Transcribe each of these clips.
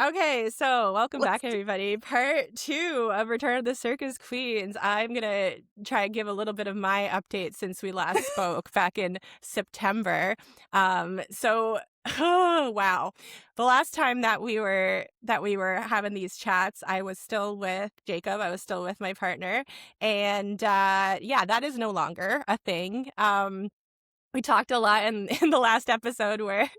Okay, so welcome Let's back, do everybody. Part two of Return of the Circus Queens. I'm going to try and give a little bit of my update since we last spoke back in September. Oh, wow. The last time that we were having these chats, I was still with Jacob. I was still with my partner. And yeah, that is no longer a thing. We talked a lot in the last episode where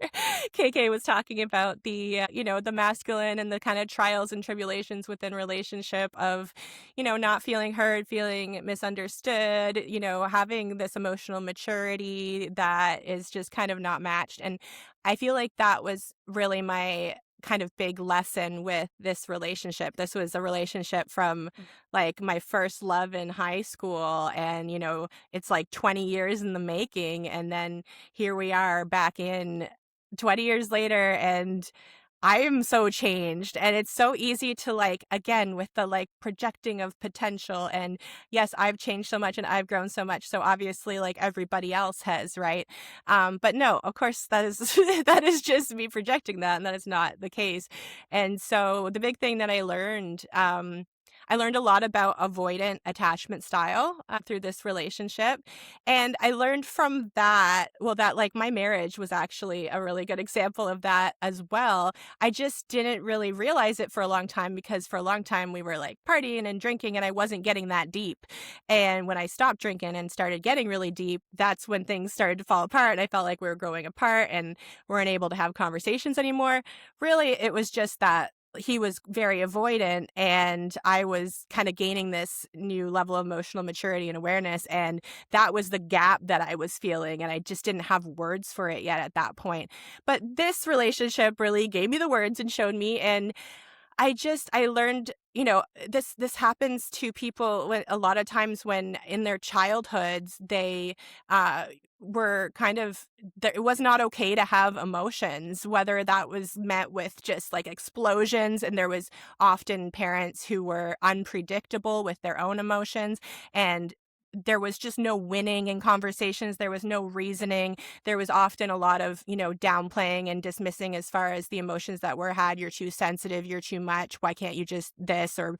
KK was talking about the masculine and the kind of trials and tribulations within relationship of, not feeling heard, feeling misunderstood, having this emotional maturity that is just kind of not matched. And I feel like that was really my kind of big lesson with this relationship. This was a relationship from like my first love in high school, and it's like 20 years in the making, and then here we are back in 20 years later, and I am so changed. And it's so easy to, like, again, with the like projecting of potential, and yes, I've changed so much and I've grown so much, so obviously like everybody else has, right? But no, of course, that is that is just me projecting that, and that is not the case. And so the big thing that I learned a lot about avoidant attachment style through this relationship. And I learned from that, well, that like my marriage was actually a really good example of that as well. I just didn't really realize it for a long time, because for a long time we were like partying and drinking and I wasn't getting that deep. And when I stopped drinking and started getting really deep, that's when things started to fall apart. And I felt like we were growing apart and weren't able to have conversations anymore. Really, it was just that he was very avoidant and I was kind of gaining this new level of emotional maturity and awareness, and that was the gap that I was feeling, and I just didn't have words for it yet at that point. But this relationship really gave me the words and showed me, and I learned, this happens to people when, a lot of times when in their childhoods they uh were kind of, it was not okay to have emotions, whether that was met with just like explosions, and there was often parents who were unpredictable with their own emotions, and there was just no winning in conversations. There was no reasoning. There was often a lot of, downplaying and dismissing as far as the emotions that were had. You're too sensitive. You're too much. Why can't you just this, or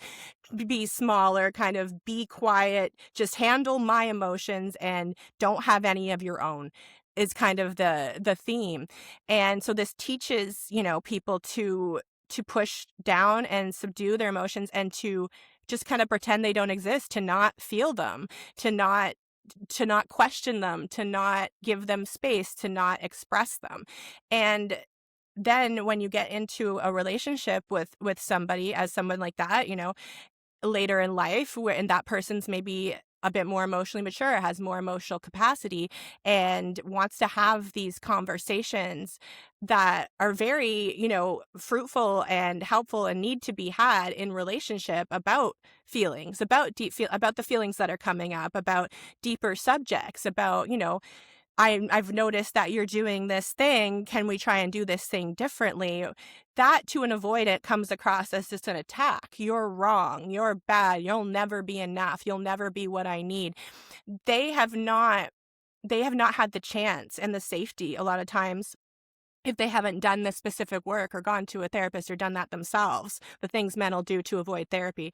be smaller, kind of be quiet, just handle my emotions and don't have any of your own, is kind of the theme. And so this teaches, people to push down and subdue their emotions, and to just kind of pretend they don't exist, to not feel them, to not question them, to not give them space, to not express them. And then when you get into a relationship with somebody, as someone like that, later in life, where and that person's maybe a bit more emotionally mature, has more emotional capacity, and wants to have these conversations that are very, fruitful and helpful and need to be had in relationship about feelings, about about the feelings that are coming up, about deeper subjects, about, I've noticed that you're doing this thing. Can we try and do this thing differently? That, to an avoidant, comes across as just an attack. You're wrong. You're bad. You'll never be enough. You'll never be what I need. They have not they have not had the chance and the safety a lot of times, if they haven't done this specific work or gone to a therapist or done that themselves, the things men will do to avoid therapy,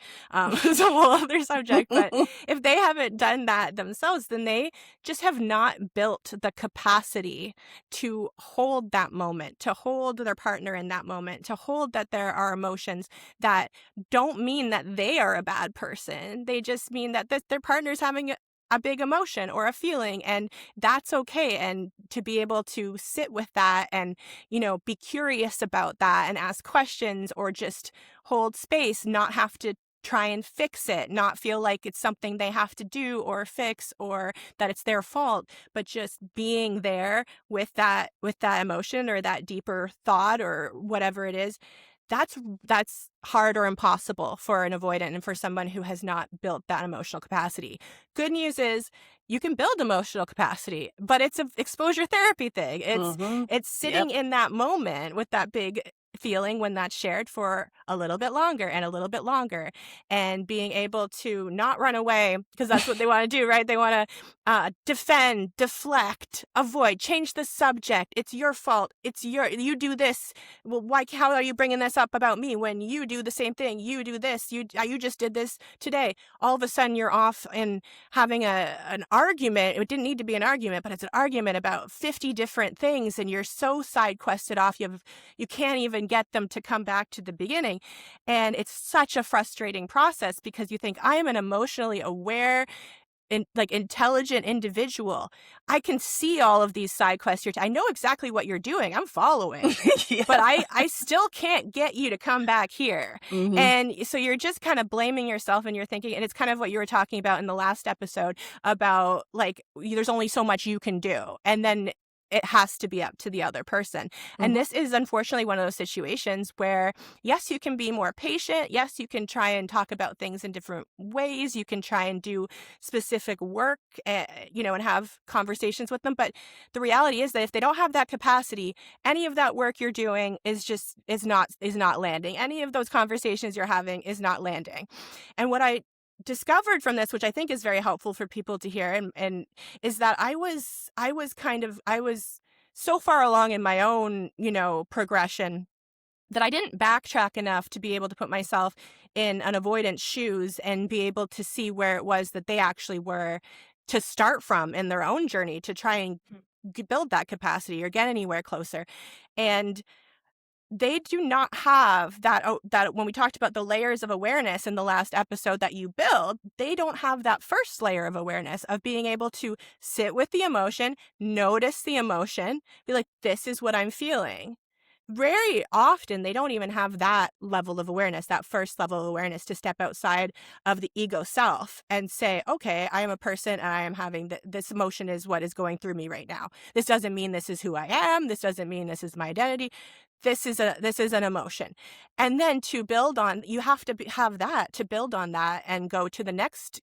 is a whole other subject. But if they haven't done that themselves, then they just have not built the capacity to hold that moment, to hold their partner in that moment, to hold that there are emotions that don't mean that they are a bad person. They just mean that their partner's having a big emotion or a feeling, and that's okay. And to be able to sit with that and, be curious about that and ask questions, or just hold space, not have to try and fix it, not feel like it's something they have to do or fix, or that it's their fault, but just being there with that emotion or that deeper thought or whatever it is. That's hard or impossible for an avoidant and for someone who has not built that emotional capacity. Good news is you can build emotional capacity, but it's an exposure therapy thing. It's Mm-hmm. it's Yep. sitting in that moment with that big feeling when that's shared for a little bit longer and a little bit longer, and being able to not run away, because that's what they want to do, right? They want to defend, deflect, avoid, change the subject. It's your fault. You do this. Well, why? How are you bringing this up about me when you do the same thing? You do this. You just did this today. All of a sudden, you're off and having an argument. It didn't need to be an argument, but it's an argument about 50 different things, and you're so side quested off. You can't even get them to come back to the beginning, and it's such a frustrating process because you think, I am an emotionally aware, intelligent individual. I can see all of these side quests. I know exactly what you're doing. I'm following. Yeah. But I still can't get you to come back here. Mhm. And so you're just kind of blaming yourself, and you're thinking, and it's kind of what you were talking about in the last episode about, like, there's only so much you can do. And then it has to be up to the other person. And Mhm. this is unfortunately one of those situations where, yes, you can be more patient. Yes, you can try and talk about things in different ways. You can try and do specific work, and have conversations with them. But the reality is that if they don't have that capacity, any of that work you're doing is not landing. Any of those conversations you're having is not landing. And what I discovered from this, which I think is very helpful for people to hear, and is that I was so far along in my own, progression, that I didn't backtrack enough to be able to put myself in an avoidant shoes and be able to see where it was that they actually were to start from in their own journey to try and build that capacity or get anywhere closer. And they do not have that when we talked about the layers of awareness in the last episode that you build, they don't have that first layer of awareness of being able to sit with the emotion, notice the emotion, be like, this is what I'm feeling. Very often, they don't even have that level of awareness, that first level of awareness, to step outside of the ego self and say, okay, I am a person and I am having this emotion is what is going through me right now. This doesn't mean this is who I am. This doesn't mean this is my identity. This is an emotion. And then to build on, you have to have that to build on that and go to the next,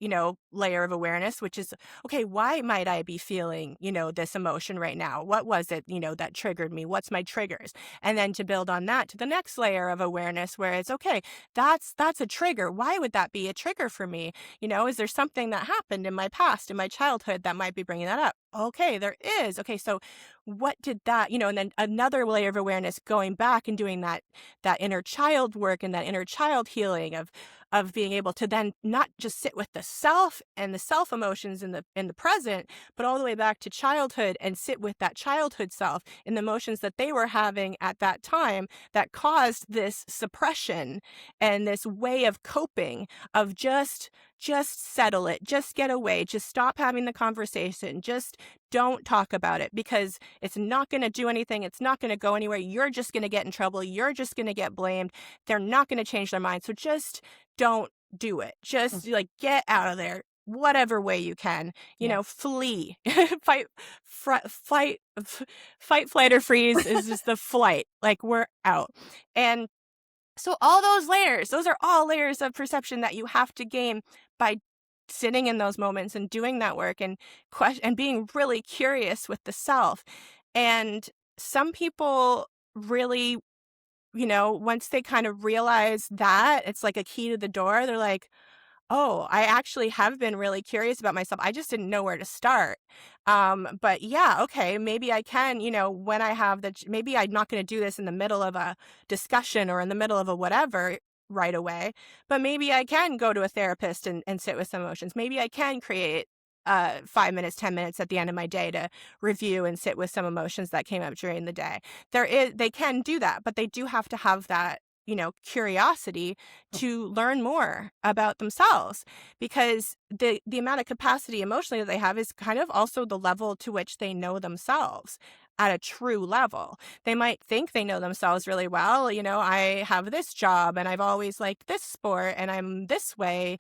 layer of awareness, which is, okay, why might I be feeling, this emotion right now? What was it, that triggered me? What's my triggers? And then to build on that to the next layer of awareness, where it's, okay, that's a trigger. Why would that be a trigger for me? Is there something that happened in my past, in my childhood, that might be bringing that up? Okay, there is. Okay, so what did that, and then another layer of awareness, going back and doing that inner child work and that inner child healing of being able to then not just sit with the self and the self emotions in the present, but all the way back to childhood and sit with that childhood self in the emotions that they were having at that time that caused this suppression and this way of coping of just settle it, just get away, just stop having the conversation, just don't talk about it, because it's not going to do anything. It's not going to go anywhere. You're just going to get in trouble. You're just going to get blamed. They're not going to change their mind. So just don't do it. Mm. Just, like, get out of there whatever way you can, Yeah. flee. fight fight fight, flight, or freeze is just the flight, like, we're out. And so all those layers, those are all layers of perception that you have to gain by sitting in those moments and doing that work and and being really curious with the self. And some people really, once they kind of realize that it's like a key to the door, they're like, oh, I actually have been really curious about myself. I just didn't know where to start. But yeah, okay, maybe I can, when I have maybe I'm not going to do this in the middle of a discussion or in the middle of a whatever right away, but maybe I can go to a therapist and sit with some emotions. Maybe I can create 5 minutes, 10 minutes at the end of my day to review and sit with some emotions that came up during the day. They can do that, but they do have to have that, curiosity to learn more about themselves, because the amount of capacity emotionally that they have is kind of also the level to which they know themselves at a true level. They might think they know themselves really well. I have this job and I've always liked this sport and I'm this way.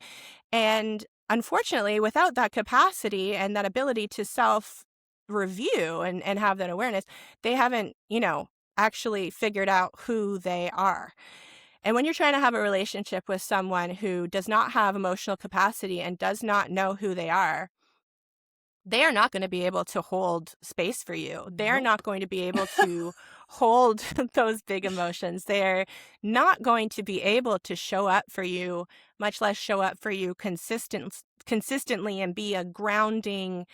And unfortunately, without that capacity and that ability to self review and have that awareness, they haven't, actually figured out who they are. And when you're trying to have a relationship with someone who does not have emotional capacity and does not know who they are, they are not going to be able to hold space for you. They're Nope. not going to be able to hold those big emotions. They're not going to be able to show up for you, much less show up for you consistently and be a grounding,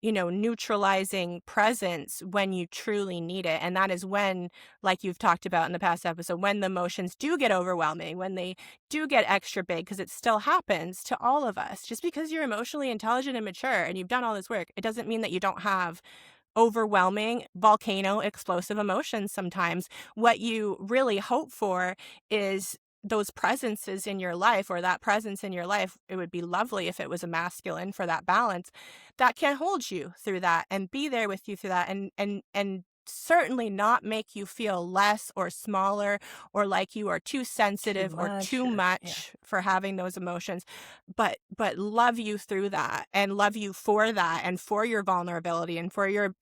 neutralizing presence when you truly need it. And that is when, like you've talked about in the past episode, when the emotions do get overwhelming, when they do get extra big, because it still happens to all of us. Just because you're emotionally intelligent and mature and you've done all this work, it doesn't mean that you don't have overwhelming volcano explosive emotions sometimes. What you really hope for is those presences in your life, or that presence in your life. It would be lovely if it was a masculine for that balance that can hold you through that and be there with you through that, and certainly not make you feel less or smaller or like you are too Too sensitive or much too or yeah. much for having those emotions, but love you through that and love you for that and for your vulnerability and for your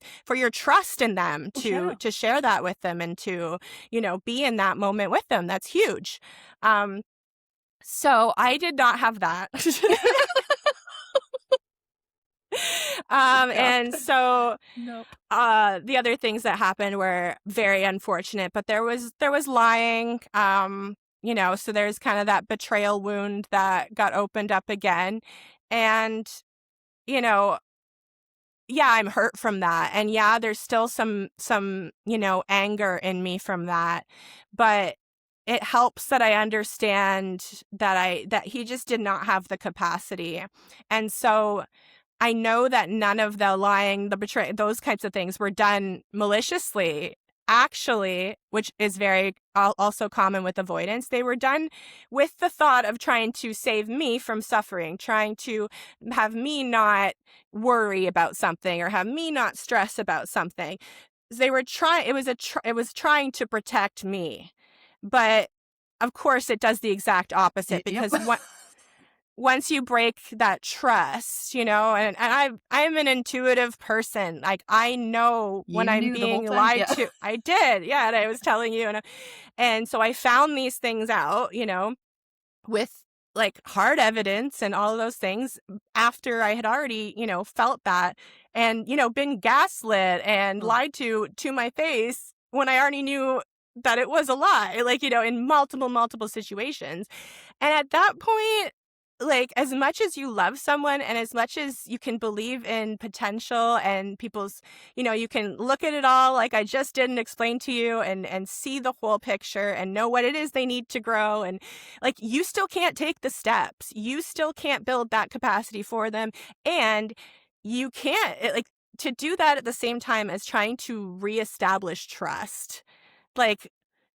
trust in them Yeah. to share that with them and to, be in that moment with them. That's huge. Um, so I did not have that. Yeah. And so Nope. the other things that happened were very unfortunate, but there was lying. So there's kind of that betrayal wound that got opened up again. And, you know, yeah, I'm hurt from that. And yeah, there's still some, anger in me from that. But it helps that I understand that he just did not have the capacity. And so I know that none of the lying, the betray, those types of things were done maliciously. Actually, which is very also common with avoidance, they were done with the thought of trying to save me from suffering, trying to have me not worry about something or have me not stress about something. They were trying. It was trying to protect me, but of course, it does the exact opposite, Yep. because once you break that trust, I'm an intuitive person. Like, I know when You I'm knew the whole being time? lied Yeah. to. I did. Yeah. And I was telling you. And so I found these things out, with like hard evidence and all of those things after I had already, felt that and, been gaslit and Oh. lied to my face when I already knew that it was a lie, like, in multiple situations. And at that point, like, as much as you love someone and as much as you can believe in potential and people's, you can look at it all like I just did and explain to you, and see the whole picture and know what it is they need to grow. And like, you still can't take the steps. You still can't build that capacity for them. And you can't, to do that at the same time as trying to reestablish trust. Like,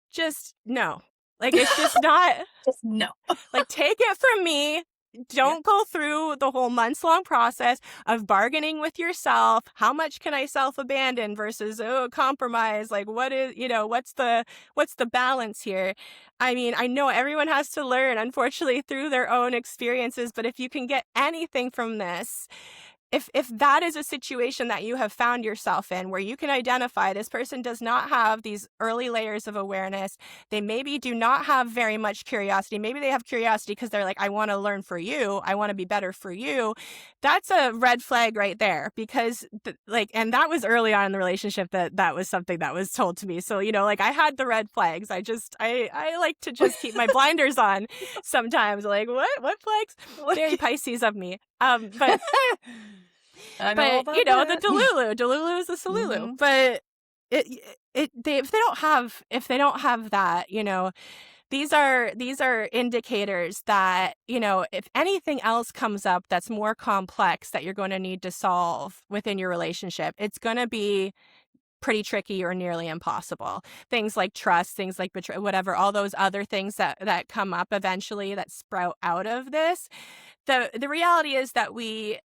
just no. Like, it's just not. Just no. Like, take it from me. Yeah. Don't go through the whole months-long process of bargaining with yourself. How much can I self-abandon versus compromise? Like, what's the balance here? I mean, I know everyone has to learn, unfortunately, through their own experiences, but if you can get anything from this, if that is a situation that you have found yourself in where you can identify this person does not have these early layers of awareness, they maybe do not have very much curiosity. Maybe they have curiosity because they're like, I want to learn for you. I want to be better for you. That's a red flag right there, because and that was early on in the relationship that was something that was told to me. So, like, I had the red flags. I like to just keep my blinders on sometimes. Like, what flags? Very Pisces of me. But I know all about the that. Delulu is a Salulu. Mhm. But if they don't have that, these are indicators that, if anything else comes up that's more complex that you're going to need to solve within your relationship, it's going to be pretty tricky or nearly impossible. Things like trust, things like betrayal, whatever, all those other things that come up eventually that sprout out of this. The reality is that we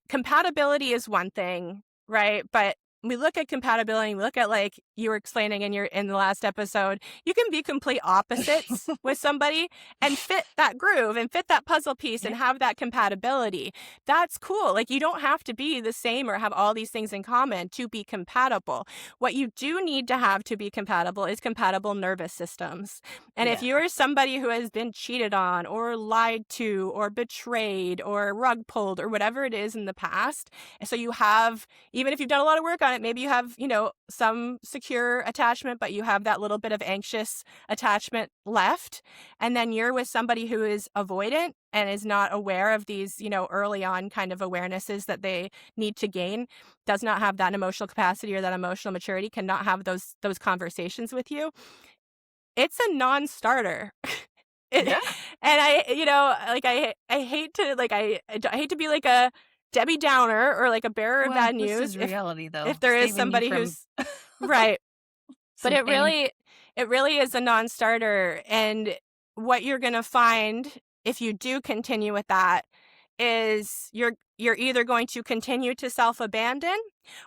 compatibility is one thing, right? But compatibility, we look at, like you were explaining in the last episode, you can be complete opposites with somebody and fit that groove and fit that puzzle piece and have that compatibility. That's cool. Like, you don't have to be the same or have all these things in common to be compatible. What you do need to have to be compatible is compatible nervous systems. And if you are somebody who has been cheated on or lied to or betrayed or rug pulled or whatever it is in the past, so you have, even if you've done a lot of work on it, maybe you have, some secure attachment, but you have that little bit of anxious attachment left. And then you're with somebody who is avoidant and is not aware of these, early on kind of awarenesses that they need to gain, does not have that emotional capacity or that emotional maturity, cannot have those conversations with you. It's a non-starter. And I hate to, like, I hate to be like a Debbie Downer or like a bearer of bad news. This is reality, though. If there is somebody who's right, but it really is a non-starter. And what you're gonna find if you do continue with that is you're either going to continue to self-abandon,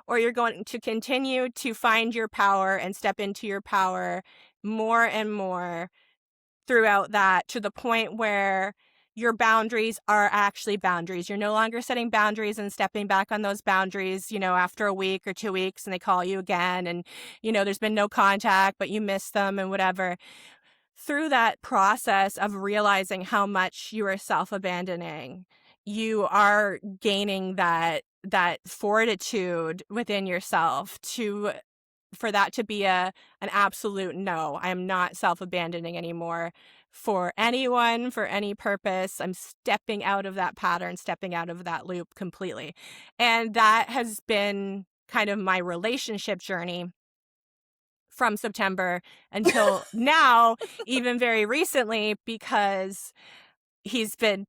or you're going to continue to find your power and step into your power more and more throughout that, to the point where your boundaries are actually boundaries. You're no longer setting boundaries and stepping back on those boundaries, after a week or 2 weeks, and they call you again and, there's been no contact, but you miss them and whatever. Through that process of realizing how much you are self-abandoning, you are gaining that fortitude within yourself for that to be an absolute no. I am not self-abandoning anymore for anyone, for any purpose. I'm stepping out of that pattern, stepping out of that loop completely. And that has been kind of my relationship journey from September until now, even very recently, because he's been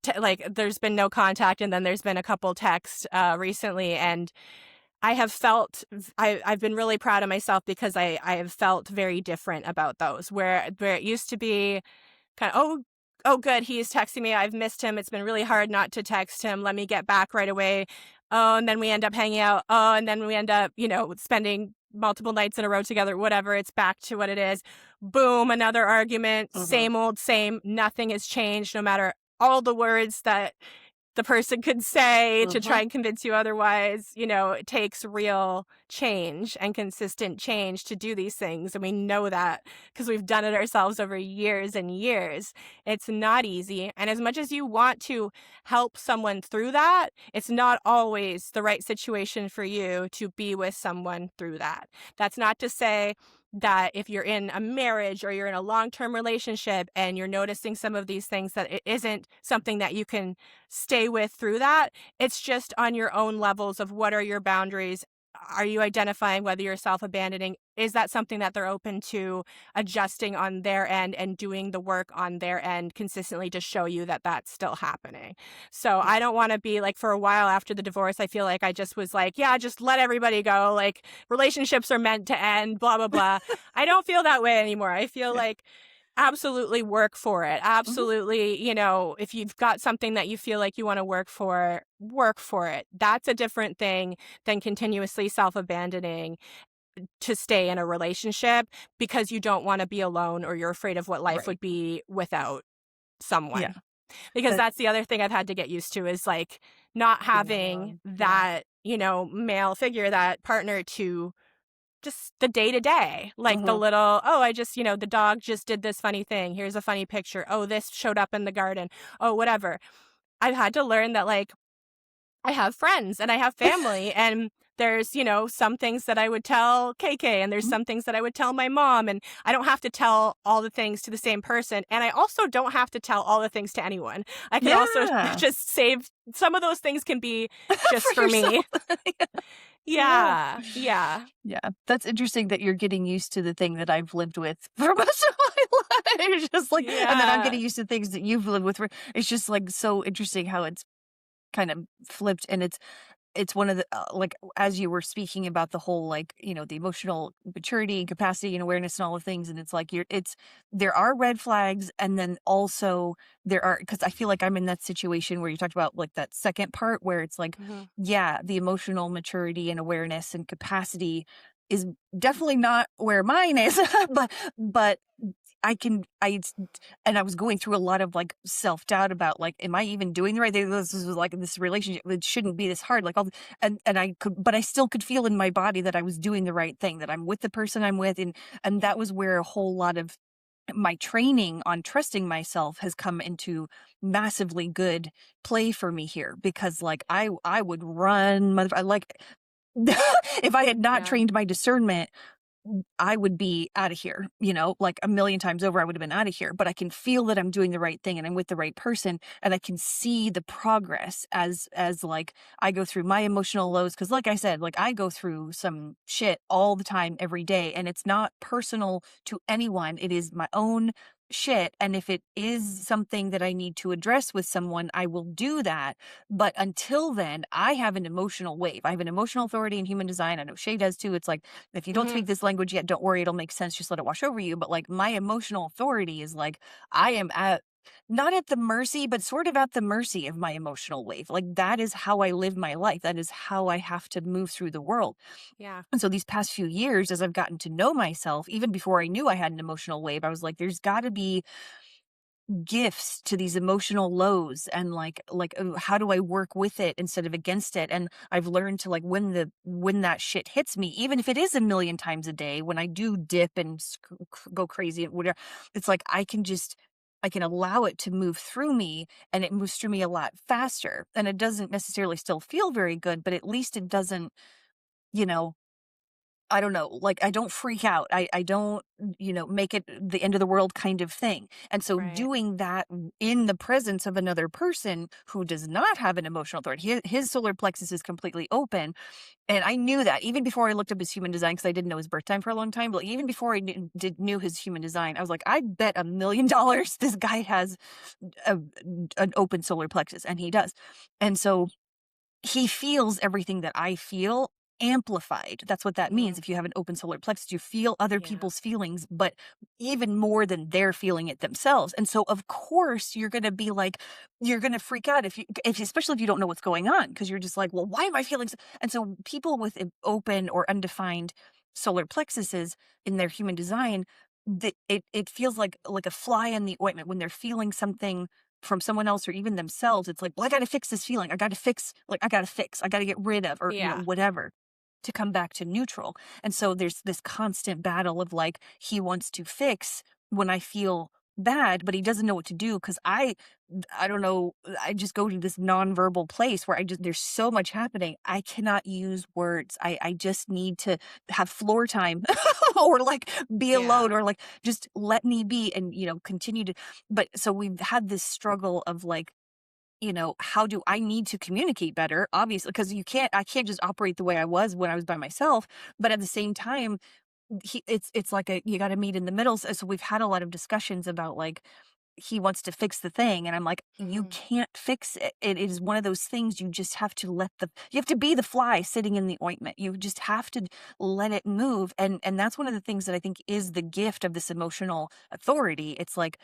there's been no contact, and then there's been a couple texts recently, and I have felt, I've been really proud of myself because I have felt very different about those, where it used to be kind of, oh, good, he's texting me, I've missed him, it's been really hard not to text him, let me get back right away. Oh, and then we end up hanging out. Oh, and then we end up, spending multiple nights in a row together, whatever, it's back to what it is. Boom, another argument, same old same, nothing has changed, no matter all the words that the person could say to try and convince you otherwise. It takes real change and consistent change to do these things. And we know that because we've done it ourselves over years and years. It's not easy. And as much as you want to help someone through that, it's not always the right situation for you to be with someone through that. That's not to say that if you're in a marriage or you're in a long-term relationship and you're noticing some of these things, that it isn't something that you can stay with through that. It's just on your own levels of what are your boundaries. Are you identifying whether you're self-abandoning? Is that something that they're open to adjusting on their end and doing the work on their end consistently to show you that that's still happening? So I don't want to be like, for a while after the divorce, I feel like I just was like, yeah, just let everybody go. Like, relationships are meant to end, blah, blah, blah. I don't feel that way anymore. I feel like absolutely work for it. Absolutely, if you've got something that you feel like you want to work for it. That's a different thing than continuously self-abandoning to stay in a relationship because you don't want to be alone or you're afraid of what life would be without someone. Yeah. Because that's the other thing I've had to get used to, is like not having that, male figure, that partner, to just the day-to-day, like the little, oh, I just, the dog just did this funny thing. Here's a funny picture. Oh, this showed up in the garden. Oh, whatever. I've had to learn that, like, I have friends and I have family and there's, some things that I would tell KK and there's some things that I would tell my mom, and I don't have to tell all the things to the same person. And I also don't have to tell all the things to anyone. I can also just save, some of those things can be just for me. Yeah. That's interesting that you're getting used to the thing that I've lived with for most of my life. It's just like, and then I'm getting used to things that you've lived with. It's just like so interesting how it's kind of flipped, and it's it's one of the like, as you were speaking about the whole, like, the emotional maturity and capacity and awareness and all the things, and it's like there are red flags, and then also there are, because I feel like I'm in that situation where you talked about, like, that second part where it's like, Mhm. yeah, the emotional maturity and awareness and capacity is definitely not where mine is, but and I was going through a lot of, like, self-doubt about, like, am I even doing the right thing? This is like this relationship, it shouldn't be this hard, like, all and I could, but I still could feel in my body that I was doing the right thing, that I'm with the person I'm with, and that was where a whole lot of my training on trusting myself has come into massively good play for me here, because, like, I would run I like if I had not Yeah. trained my discernment, I would be out of here, like a million times over, I would have been out of here. But I can feel that I'm doing the right thing and I'm with the right person. And I can see the progress as like I go through my emotional lows. Cause like I said, like I go through some shit all the time, every day. And it's not personal to anyone. It is my own shit. And if it is something that I need to address with someone, I will do that. But until then, I have an emotional wave. I have an emotional authority in human design. I know Shay does too. It's like, if you don't Mhm. speak this language yet, don't worry, it'll make sense. Just let it wash over you. But like my emotional authority is like, I am at not at the mercy, but sort of at the mercy of my emotional wave. Like that is how I live my life. That is how I have to move through the world. Yeah. And so these past few years, as I've gotten to know myself, even before I knew I had an emotional wave, I was like, there's got to be gifts to these emotional lows, and how do I work with it instead of against it. And I've learned to, like, when that shit hits me, even if it is a million times a day, when I do dip and go crazy and whatever, it's like I can allow it to move through me, and it moves through me a lot faster, and it doesn't necessarily still feel very good, but at least it doesn't, you know I don't know, like, I don't freak out. I don't, make it the end of the world kind of thing. And so Right. doing that in the presence of another person who does not have an emotional authority, his solar plexus is completely open. And I knew that even before I looked up his human design, because I didn't know his birth time for a long time. But even before I knew his human design, I was like, I bet $1 million this guy has a, an open solar plexus, and he does. And so he feels everything that I feel amplified. That's what that means. Mhm. If you have an open solar plexus, you feel other Yeah. people's feelings, but even more than they're feeling it themselves. And so, of course, you're going to be like, you're going to freak out especially if you don't know what's going on, because you're just like, well, why am I feeling? And so, people with open or undefined solar plexuses in their human design, it feels like a fly in the ointment when they're feeling something from someone else or even themselves. It's like, well, I got to fix this feeling. I got to get rid of, or, Yeah. whatever, to come back to neutral. And so there's this constant battle of, like, he wants to fix when I feel bad, but he doesn't know what to do, because I don't know, I just go to this nonverbal place where there's so much happening. I cannot use words. I just need to have floor time or like be alone, Yeah. or like just let me be, and continue to. But so we've had this struggle of, like, how do I need to communicate better? Obviously, because I can't just operate the way I was when I was by myself. But at the same time, it's like you got to meet in the middle. So we've had a lot of discussions about, like, he wants to fix the thing, and I'm like, you Mhm. can't fix it. It is one of those things, you just have to you have to be the fly sitting in the ointment. You just have to let it move. And that's one of the things that I think is the gift of this emotional authority. It's like,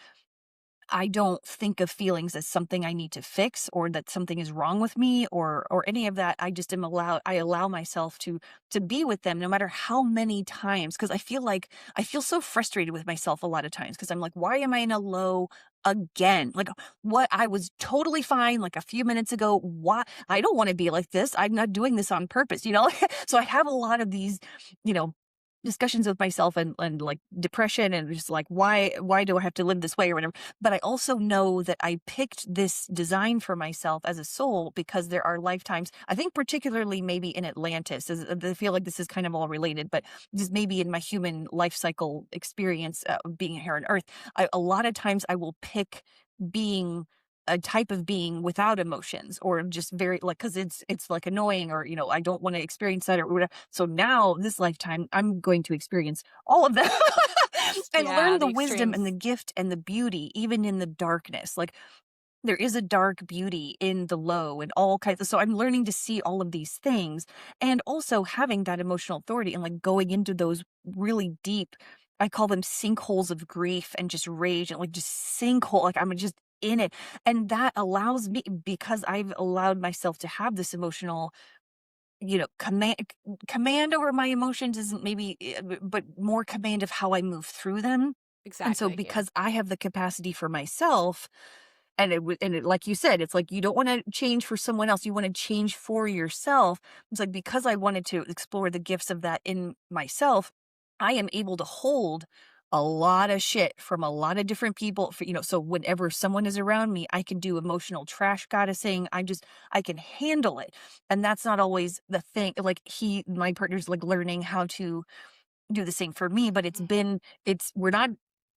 I don't think of feelings as something I need to fix, or that something is wrong with me, or any of that. I just I allow myself to be with them, no matter how many times, because I feel so frustrated with myself a lot of times, because I'm like, why am I in a low again? Like, what, I was totally fine like a few minutes ago. Why? I don't want to be like this. I'm not doing this on purpose, So I have a lot of these, you know, discussions with myself, and like depression, and just like, why do I have to live this way, or whatever. But I also know that I picked this design for myself as a soul because there are lifetimes, I think particularly maybe in Atlantis, I feel like this is kind of all related, but just maybe in my human life cycle experience, being here on Earth, a lot of times I will pick being a type of being without emotions, or just very, like, because it's like annoying, or I don't want to experience that, or whatever. So now this lifetime I'm going to experience all of that and Yeah, learn the the wisdom and the extremes. gift and the beauty even in the darkness. Like, there is a dark beauty in the low and all kinds of, so I'm learning to see all of these things, and also having that emotional authority and like going into those really deep, I call them sinkholes of grief and just rage and like just sinkhole, like I'm just in it. And that allows me, because I've allowed myself to have this emotional, command over my emotions isn't maybe, but more command of how I move through them. And so Exactly. Yeah. because I have the capacity for myself, and it, like you said, it's like you don't wanna change for someone else, you wanna change for yourself. It's like because I wanted to explore the gifts of that in myself, I am able to hold a lot of shit from a lot of different people so whenever someone is around me, I can do emotional trash goddessing. I can handle it. And that's not always the thing. Like my partner's like learning how to do the same for me, but Mhm. we're not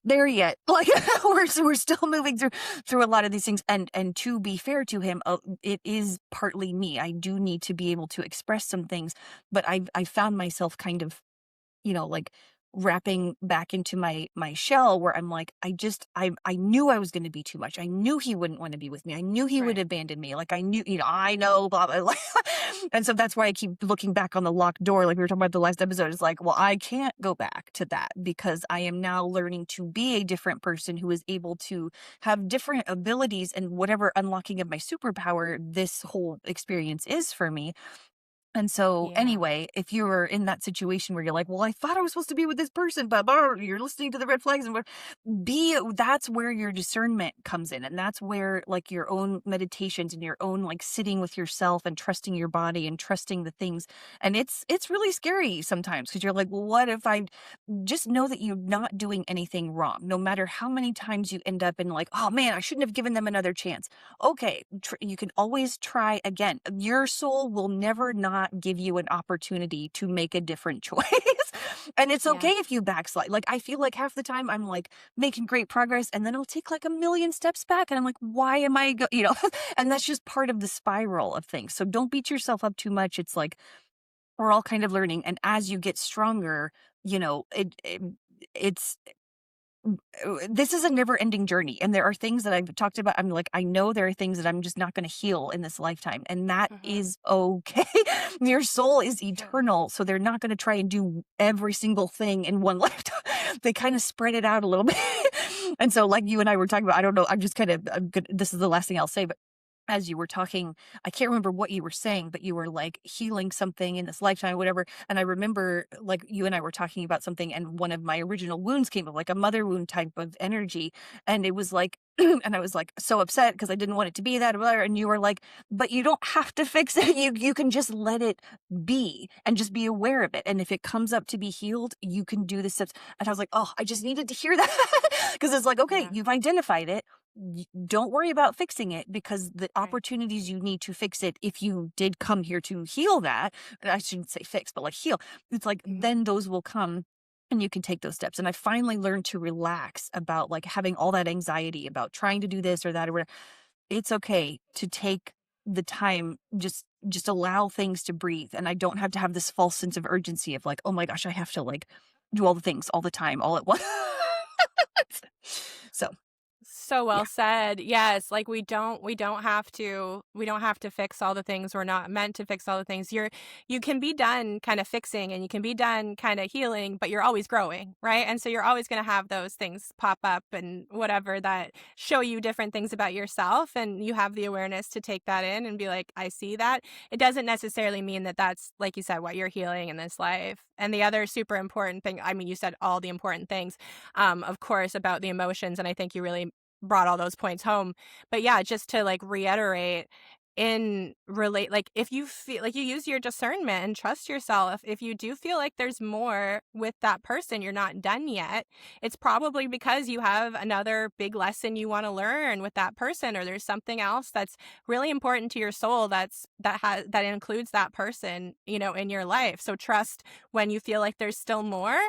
there yet. Like we're still moving through a lot of these things, and to be fair to him, it is partly me. I do need to be able to express some things, but I found myself kind of, like wrapping back into my shell where I'm like, I knew I was going to be too much. I knew he wouldn't want to be with me. I knew he would Right. abandon me. Like I knew, I know, blah, blah, blah. And so that's why I keep looking back on the locked door. Like we were talking about the last episode. It's like, well, I can't go back to that because I am now learning to be a different person who is able to have different abilities and whatever unlocking of my superpower this whole experience is for me. And so, Yeah. anyway, if you're in that situation where you're like, "Well, I thought I was supposed to be with this person, but blah," you're listening to the red flags and that's where your discernment comes in, and that's where like your own meditations and your own like sitting with yourself and trusting your body and trusting the things. And it's really scary sometimes because you're like, "Well, what if I just know that you're not doing anything wrong, no matter how many times you end up in like, oh man, I shouldn't have given them another chance." Okay, you can always try again. Your soul will never not give you an opportunity to make a different choice. And it's okay Yeah. if you backslide. Like, I feel like half the time I'm like making great progress and then I'll take like a million steps back and I'm like, why am and that's just part of the spiral of things. So don't beat yourself up too much. It's like we're all kind of learning. And as you get stronger, it's this is a never ending journey. And there are things that I've talked about. I'm like, I know there are things that I'm just not going to heal in this lifetime. And that Mhm. is okay. Your soul is Yeah. eternal. So they're not going to try and do every single thing in one lifetime. They kind of spread it out a little bit. And so, like you and I were talking about, I don't know, I'm just kind of, I'm good. This is the last thing I'll say, but as you were talking, I can't remember what you were saying, but you were like healing something in this lifetime, whatever. And I remember like you and I were talking about something, and one of my original wounds came up, like a mother wound type of energy. And it was like, and I was like so upset because I didn't want it to be that, whatever. And you were like, but you don't have to fix it. You can just let it be and just be aware of it. And if it comes up to be healed, you can do the steps. And I was like, oh, I just needed to hear that because it's like, okay, Yeah. you've identified it, don't worry about fixing it because the Right. opportunities you need to fix it, if you did come here to heal that, and I shouldn't say fix, but like heal, it's like Mhm. then those will come and you can take those steps. And I finally learned to relax about like having all that anxiety about trying to do this or that or whatever. It's okay to take the time, just allow things to breathe. And I don't have to have this false sense of urgency of like, oh my gosh, I have to like do all the things all the time, all at once. So So yeah. well said. Yes, like we don't have to fix all the things. We're not meant to fix all the things. You can be done kind of fixing and you can be done kind of healing, but you're always growing, right? And so you're always going to have those things pop up and whatever that show you different things about yourself, and you have the awareness to take that in and be like, I see that. It doesn't necessarily mean that that's, like you said, what you're healing in this life. And the other super important thing, I mean, you said all the important things, of course, about the emotions, and I think you really brought all those points home. But yeah, just to like reiterate, in relate, like if you feel like, you use your discernment and trust yourself. If you do feel like there's more with that person, you're not done yet, it's probably because you have another big lesson you want to learn with that person, or there's something else that's really important to your soul that includes that person, in your life. So trust when you feel like there's still more,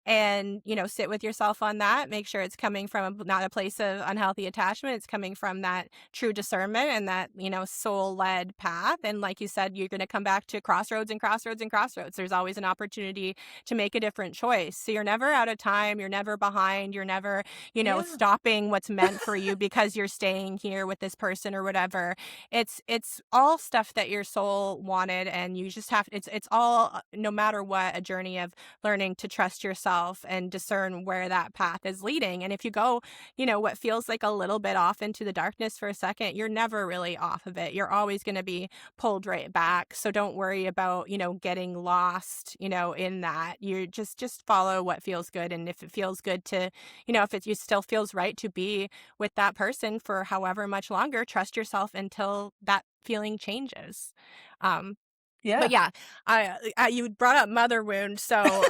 and sit with yourself on that. Make sure it's coming from not a place of unhealthy attachment. It's coming from that true discernment and that soul soul-led path. And like you said, you're going to come back to crossroads and crossroads and crossroads. There's always an opportunity to make a different choice. So you're never out of time. You're never behind. You're never, Yeah. stopping what's meant for you because you're staying here with this person or whatever. It's all stuff that your soul wanted, and you just have, it's all, no matter what, a journey of learning to trust yourself and discern where that path is leading. And if you go, what feels like a little bit off into the darkness for a second, you're never really off of it. You're always going to be pulled right back. So don't worry about, getting lost, in that. You just follow what feels good. And if it feels good to, if it you still feels right to be with that person for however much longer, trust yourself until that feeling changes. Um, Yeah. but yeah, you brought up mother wound. So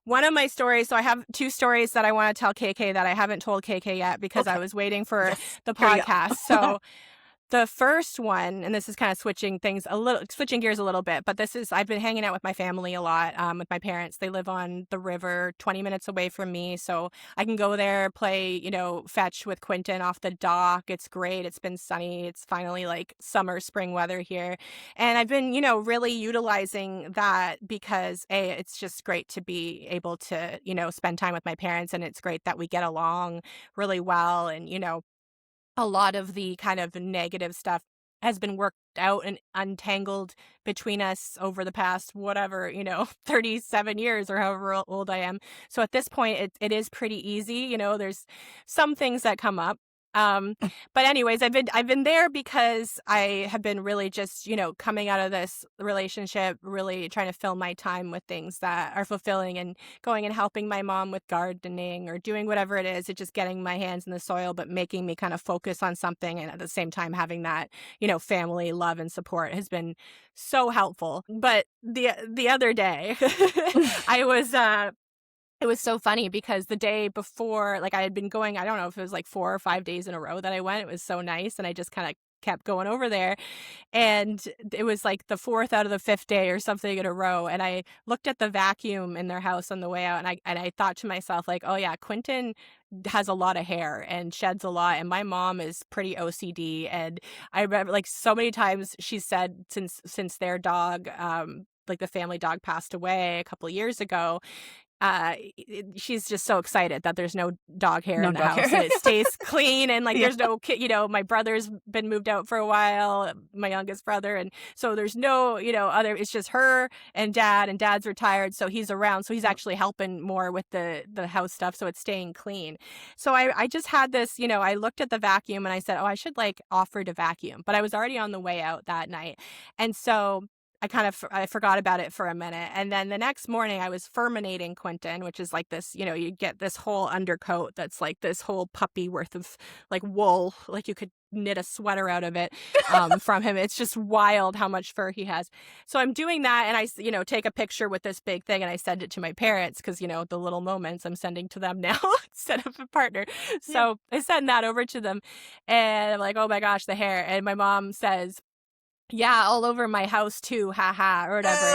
one of my stories, so I have two stories that I want to tell KK that I haven't told KK yet because I Okay. was waiting for Yes. the Here we go. podcast. So the first one, and this is kind of switching gears a little bit, but I've been hanging out with my family a lot, with my parents. They live on the river 20 minutes away from me. So I can go there, play, fetch with Quentin off the dock. It's great. It's been sunny. It's finally like summer, spring weather here. And I've been, really utilizing that because it's just great to be able to, spend time with my parents. And it's great that we get along really well. And, a lot of the kind of negative stuff has been worked out and untangled between us over the past, whatever, 37 years or however old I am. So at this point, it is pretty easy. There's some things that come up. But anyways, I've been there because I have been really just, coming out of this relationship, really trying to fill my time with things that are fulfilling, and going and helping my mom with gardening or doing whatever it is. It's just getting my hands in the soil, but making me kind of focus on something. And at the same time, having that, family love and support has been so helpful. But the other day, I was, it was so funny because the day before, like I had been going, I don't know if it was like 4 or 5 days in a row that I went. It was so nice. And I just kind of kept going over there. And it was like the fourth out of the fifth day or something in a row. And I looked at the vacuum in their house on the way out. And I thought to myself, like, oh yeah, Quentin has a lot of hair and sheds a lot. And my mom is pretty OCD. And I remember like so many times she said since their dog, like the family dog passed away a couple of years ago, she's just so excited that there's no dog hair in the dog house hair. and it stays clean, and like Yeah. there's no kid, my brother's been moved out for a while, my youngest brother, and so there's no, other, it's just her and dad's retired, so he's around, so he's actually helping more with the house stuff, so it's staying clean. So I just had this, I looked at the vacuum and I said, oh, I should like offer to vacuum, but I was already on the way out that night. And so I forgot about it for a minute. And then the next morning I was furminating Quentin, which is like this, you get this whole undercoat that's like this whole puppy worth of like wool, like you could knit a sweater out of it from him. It's just wild how much fur he has. So I'm doing that, and I, take a picture with this big thing and I send it to my parents because, the little moments I'm sending to them now instead of a partner. So I send that over to them and I'm like, oh my gosh, the hair. And my mom says, yeah, all over my house too, haha, or whatever,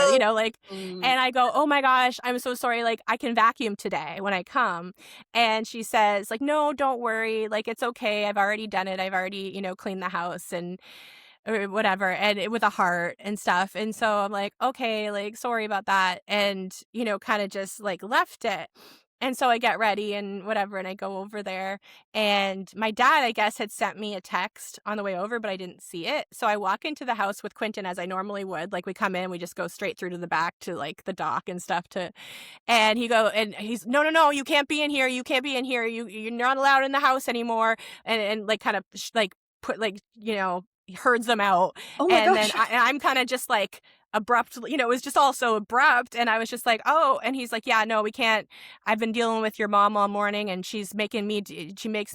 and I go, oh my gosh, I'm so sorry, like, I can vacuum today when I come. And she says, like, no, don't worry, like, it's okay, I've already done it, I've already, cleaned the house and or whatever, and with a heart and stuff. And so I'm like, okay, like, sorry about that, and, kind of just, like, left it. And so I get ready and whatever, and I go over there, and my dad, I guess, had sent me a text on the way over, but I didn't see it. So I walk into the house with Quentin as I normally would. Like, we come in, we just go straight through to the back to, like, the dock and stuff and he's, no, you can't be in here. You can't be in here. You're not allowed in the house anymore. And like, kind of, like, put, like, herds them out. Oh my And gosh. then I'm kind of just like, abruptly, it was just all so abrupt, and I was just like, oh, and he's like, yeah, no, we can't, I've been dealing with your mom all morning, and she makes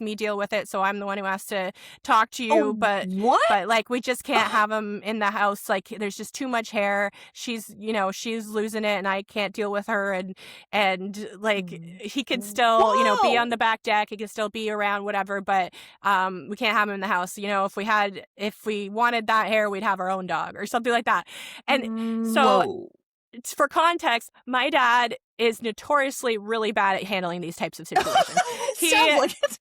me deal with it, so I'm the one who has to talk to you. Oh, but what? like, we just can't have him in the house, like, there's just too much hair, she's losing it, and I can't deal with her, and like, he could still, be on the back deck, he could still be around, whatever, but we can't have him in the house. If we wanted that hair, we'd have our own dog or something like that. And so, Whoa. for context, my dad is notoriously really bad at handling these types of situations. Sounds like it.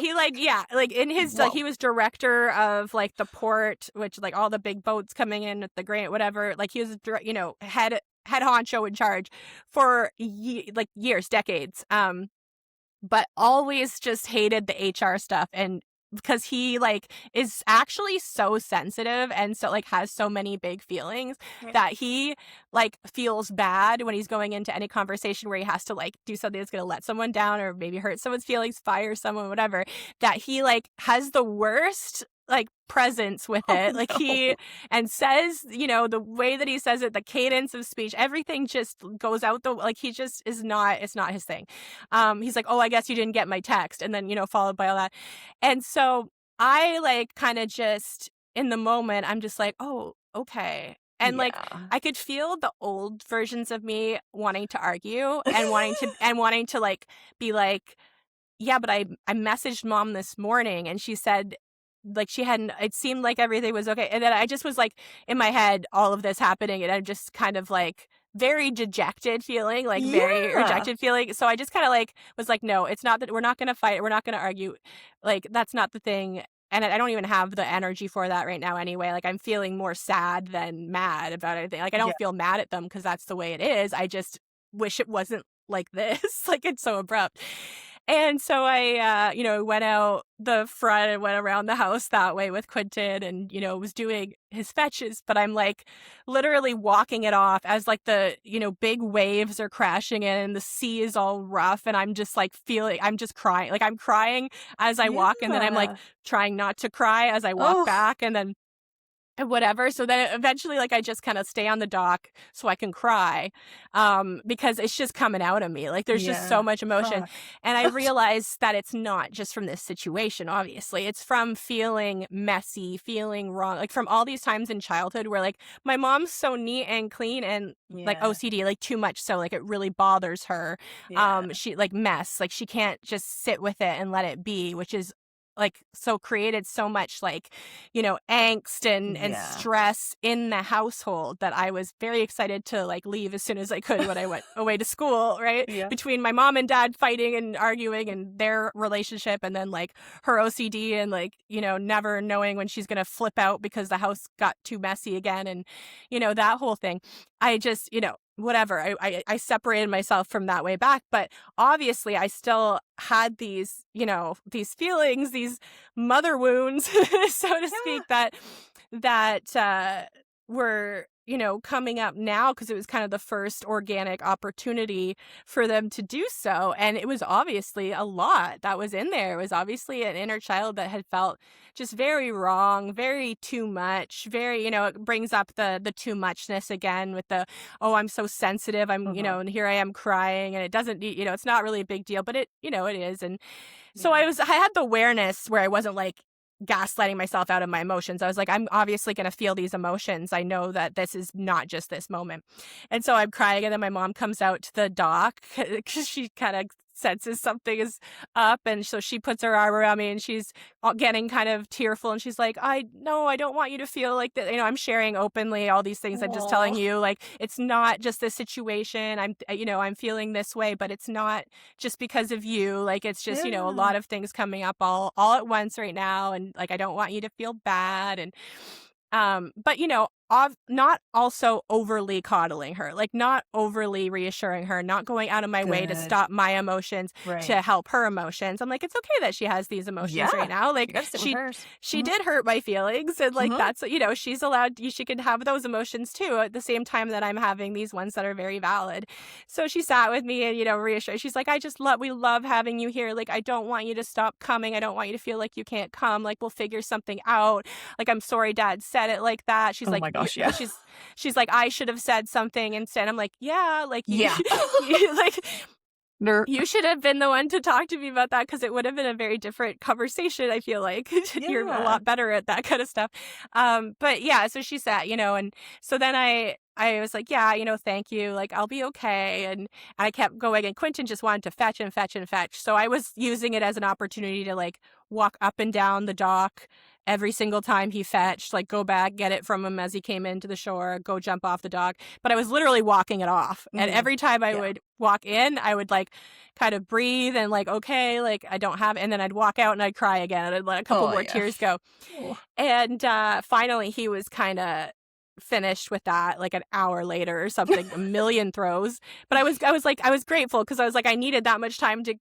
he like, yeah, like in his, like, Whoa. he was director of like the port, which like all the big boats coming in at the Grant, whatever. Like he was, head honcho in charge for like years, decades. But always just hated the HR stuff. And because he like is actually so sensitive and so like has so many big feelings Right. that he like feels bad when he's going into any conversation where he has to like do something that's going to let someone down or maybe hurt someone's feelings, fire someone, whatever, that he like has the worst like presence with Oh, it. Like he no. and says, the way that he says it, the cadence of speech, everything just goes out the like he just is not, it's not his thing. He's like, "Oh, I guess you didn't get my text." And then, followed by all that. And so I like kind of just in the moment, I'm just like, "Oh, okay." And like Yeah. I could feel the old versions of me wanting to argue and wanting to like be like, "Yeah, but I messaged mom this morning and she said like she hadn't, it seemed like everything was okay." And then I just was like in my head all of this happening and I'm just kind of like very dejected feeling, like very Yeah. rejected feeling. So I just kind of like was like, "No, it's not that, we're not going to fight, we're not going to argue. Like that's not the thing." And I don't even have the energy for that right now anyway. Like I'm feeling more sad than mad about anything. Like I Yeah. don't feel mad at them because that's the way it is. I just wish it wasn't like this. Like it's so abrupt. And so I, went out the front and went around the house that way with Quentin and, was doing his fetches. But I'm like literally walking it off as like the, big waves are crashing in and the sea is all rough. And I'm just like I'm just crying. Like I'm crying as I walk. And then I'm like Yeah. trying not to cry as I walk Oh, back. And then whatever. So then eventually, like, I just kind of stay on the dock so I can cry, because it's just coming out of me. Like, there's just so yeah. much emotion. Fuck. And I realize that it's not just from this situation, obviously. It's from feeling messy, feeling wrong, like from all these times in childhood where, like, my mom's so neat and clean and like Yeah. OCD, like too much. So, like, it really bothers her. Yeah. She like mess, like, she can't just sit with it and let it be, which is like so created so much like angst and Yeah. stress in the household that I was very excited to like leave as soon as I could when I went away to school, right? Yeah. Between my mom and dad fighting and arguing and their relationship and then like her OCD and like never knowing when she's going to flip out because the house got too messy again and that whole thing. I just whatever, I separated myself from that way back, but obviously I still had these these feelings, these mother wounds so to speak, Yeah. that were coming up now because it was kind of the first organic opportunity for them to do so. And it was obviously a lot that was in there. It was obviously an inner child that had felt just very wrong, very too much, very it brings up the too muchness again with the, "Oh, I'm so sensitive, I'm Uh-huh. and here I am crying and it doesn't it's not really a big deal, but it is." And so Yeah. I had the awareness where I wasn't like gaslighting myself out of my emotions. I was like, I'm obviously going to feel these emotions. I know that this is not just this moment. And so I'm crying and then my mom comes out to the dock because she kind of senses something is up. And so she puts her arm around me and she's getting kind of tearful. And she's like, "I no, I don't want you to feel like that." I'm sharing openly all these things. I'm just telling Aw. you, like, it's not just this situation. I'm feeling this way, but it's not just because of you. Like, it's just, a Yeah. lot of things coming up all at once right now. And like, I don't want you to feel bad. And but not also overly coddling her, like not overly reassuring her, not going out of my way to Good. stop my emotions Right. to help her emotions. I'm like, it's okay that she has these emotions right Yeah. now. You Like gotta sit with hers. she Mhm. did hurt my feelings, and like Mhm. that's she's allowed. She can have those emotions too at the same time that I'm having these ones that are very valid. So she sat with me and reassured. She's like, we love having you here. Like I don't want you to stop coming. I don't want you to feel like you can't come. Like we'll figure something out. Like I'm sorry dad said it like that. She's Oh like my gosh, yeah. she's like, "I should have said something instead." I'm like, "Yeah, like you, Yeah. like Ner you should have been the one to talk to me about that because it would have been a very different conversation. I feel like you're a Yeah. lot better at that kind of stuff." But yeah, so she sat, and so then I was like, "Yeah, thank you. Like, I'll be okay." And I kept going, and Quentin just wanted to fetch and fetch and fetch. So I was using it as an opportunity to like walk up and down the dock every single time he fetched, like go back, get it from him as he came into the shore, go jump off the dock. But I was literally walking it off. And every time I Yeah. would walk in, I would like kind of breathe and like, okay, like I don't have, and then I'd walk out and I'd cry again and I'd let a couple Oh, more yeah. tears go. Oh. And finally he was kind of finished with that like an hour later or something, a million throws. But I was grateful because I was like, I needed that much time to,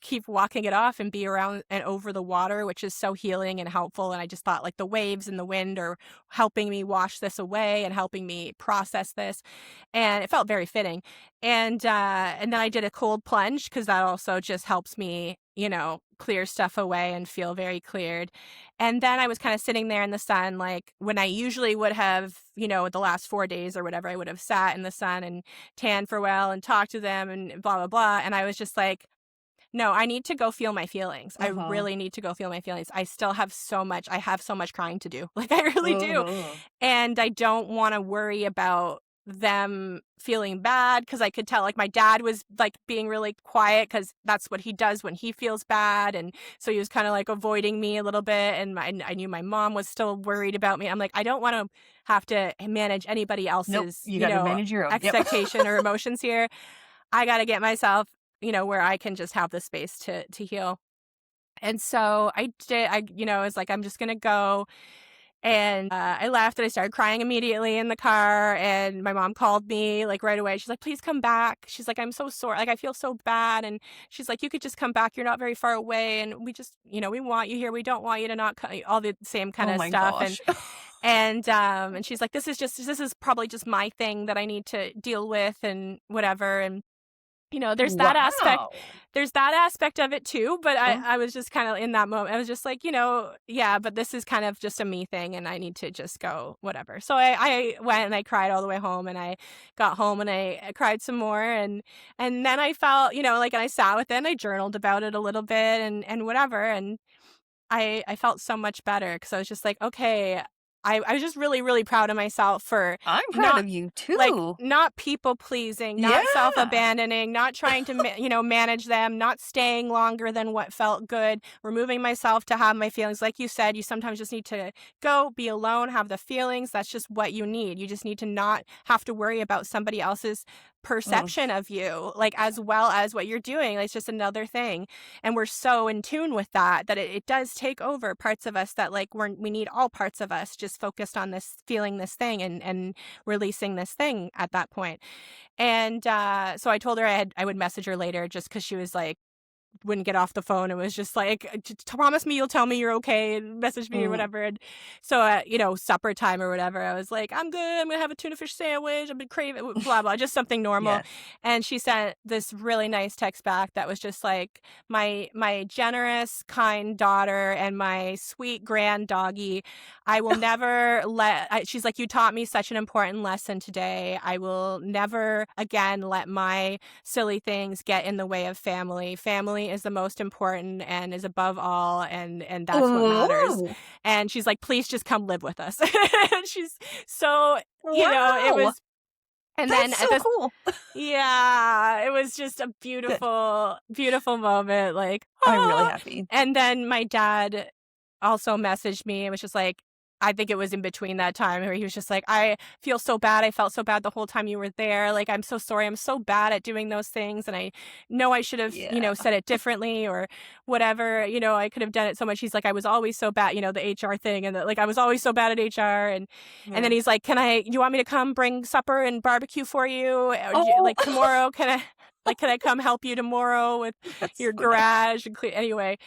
keep walking it off and be around and over the water, which is so healing and helpful. And I just thought like the waves and the wind are helping me wash this away and helping me process this. And it felt very fitting. And then I did a cold plunge because that also just helps me, clear stuff away and feel very cleared. And then I was kind of sitting there in the sun, like when I usually would have, the last 4 days or whatever, I would have sat in the sun and tanned for a while and talked to them and blah, blah, blah. And I was just like, no, I need to go feel my feelings. I really need to go feel my feelings. I have so much crying to do. Like I really do. And I don't want to worry about them feeling bad because I could tell like my dad was like being really quiet because that's what he does when he feels bad, and so he was kind of like avoiding me a little bit, and I knew my mom was still worried about me. I'm like, I don't want to have to manage anybody else's You got to manage your own. expectation or emotions here. I got to get myself where I can just have the space to heal. And so I did. I was like, I'm just gonna go. And I left and I started crying immediately in the car. And my mom called me like right away. She's like, please come back. She's like, I'm so sorry. Like, I feel so bad. And she's like, you could just come back. You're not very far away. And we just, we want you here. We don't want you to not come. All the same kind Oh of my stuff. gosh. And she's like, this is probably just my thing that I need to deal with and whatever. And there's that Wow. aspect of it too, but Oh. I was just kind of in that moment. I was just like, yeah, but this is kind of just a me thing and I need to just go whatever. So I went and I cried all the way home, and I got home and I cried some more, and then I felt, like, and I sat with it and I journaled about it a little bit and whatever. And I felt so much better because I was just like, okay, I was just really, really proud of myself for I'm proud not of you like too. not people pleasing, Yeah. not self-abandoning, not trying to manage them, not staying longer than what felt good, removing myself to have my feelings. Like you said, you sometimes just need to go be alone, have the feelings. That's just what you need. You just need to not have to worry about somebody else's perception of you, like as well as what you're doing. Like, it's just another thing. And we're so in tune with that it does take over parts of us that like we need all parts of us just focused on this, feeling this thing and releasing this thing at that point. And so I told her I would message her later just because she was like, wouldn't get off the phone. It was just like, promise me you'll tell me you're okay and message me or whatever. And so supper time or whatever, I was like, I'm good, I'm gonna have a tuna fish sandwich, I've been craving blah blah, just something normal. Yes. And she sent this really nice text back that was just like, my generous, kind daughter and my sweet grand doggy, I will never she's like, you taught me such an important lesson today. I will never again let my silly things get in the way of family. Family is the most important and is above all, and that's what matters. Oh, And she's like, please just come live with us. And she's so, it wow. was, and then That's at so this, cool. yeah, it was just a beautiful, beautiful moment. Like, I'm really ah. happy. And then my dad also messaged me. It was just like, I think it was in between that time where he was just like, I feel so bad. I felt so bad the whole time you were there. Like, I'm so sorry. I'm so bad at doing those things. And I know I should have, Yeah. said it differently or whatever. I could have done it so much. He's like, I was always so bad, the HR thing. And like, I was always so bad at HR. And then he's like, you want me to come bring supper and barbecue for you? Oh. Like tomorrow, can I come help you tomorrow with That's your so nice. garage and clean? Anyway,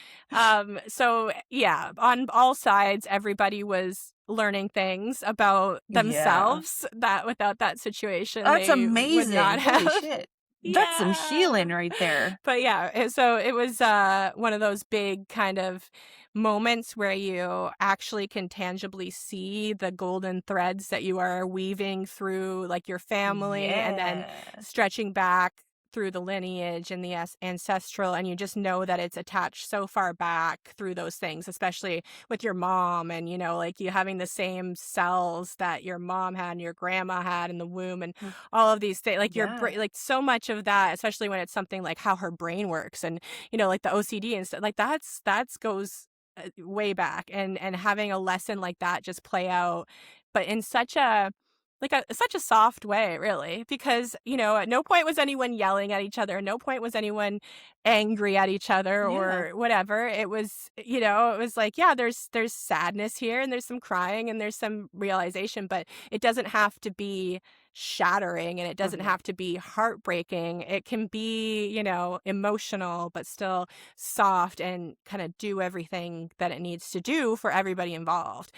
so yeah, on all sides, everybody was learning things about Yeah. themselves that without that situation, That's they would amazing. not Holy have. shit. That's some healing right there. But yeah, so it was one of those big kind of moments where you actually can tangibly see the golden threads that you are weaving through like your family and then Yeah. stretching back through the lineage and the ancestral, and you just know that it's attached so far back through those things, especially with your mom and like you having the same cells that your mom had and your grandma had in the womb and all of these things, like your Yeah. like so much of that, especially when it's something like how her brain works and like the OCD and stuff, like that's goes way back, and having a lesson like that just play out, but in such a such a soft way, really, because, at no point was anyone yelling at each other. At no point was anyone angry at each other Yeah. or whatever. It was, it was like, yeah, there's sadness here and there's some crying and there's some realization, but it doesn't have to be shattering and it doesn't Mhm. have to be heartbreaking. It can be, emotional, but still soft and kind of do everything that it needs to do for everybody involved.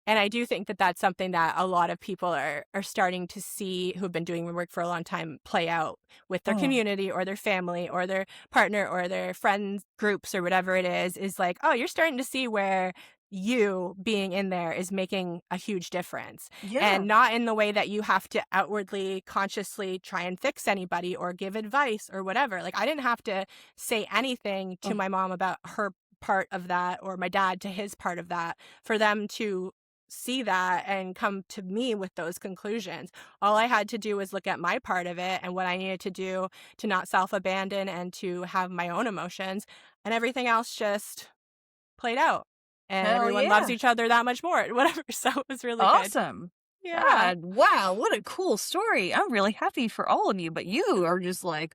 And I do think that that's something that a lot of people are starting to see who've been doing work for a long time play out with their Mm. community or their family or their partner or their friends groups or whatever it is like, oh, you're starting to see where you being in there is making a huge difference. Yeah. And not in the way that you have to outwardly consciously try and fix anybody or give advice or whatever. Like, I didn't have to say anything to Mm. my mom about her part of that or my dad to his part of that for them to see that and come to me with those conclusions. All I had to do was look at my part of it and what I needed to do to not self-abandon and to have my own emotions, and everything else just played out. And Hell everyone loves yeah. each other that much more, whatever. So it was really good. Awesome. Yeah. God, wow, what a cool story. I'm really happy for all of you, but you are just like,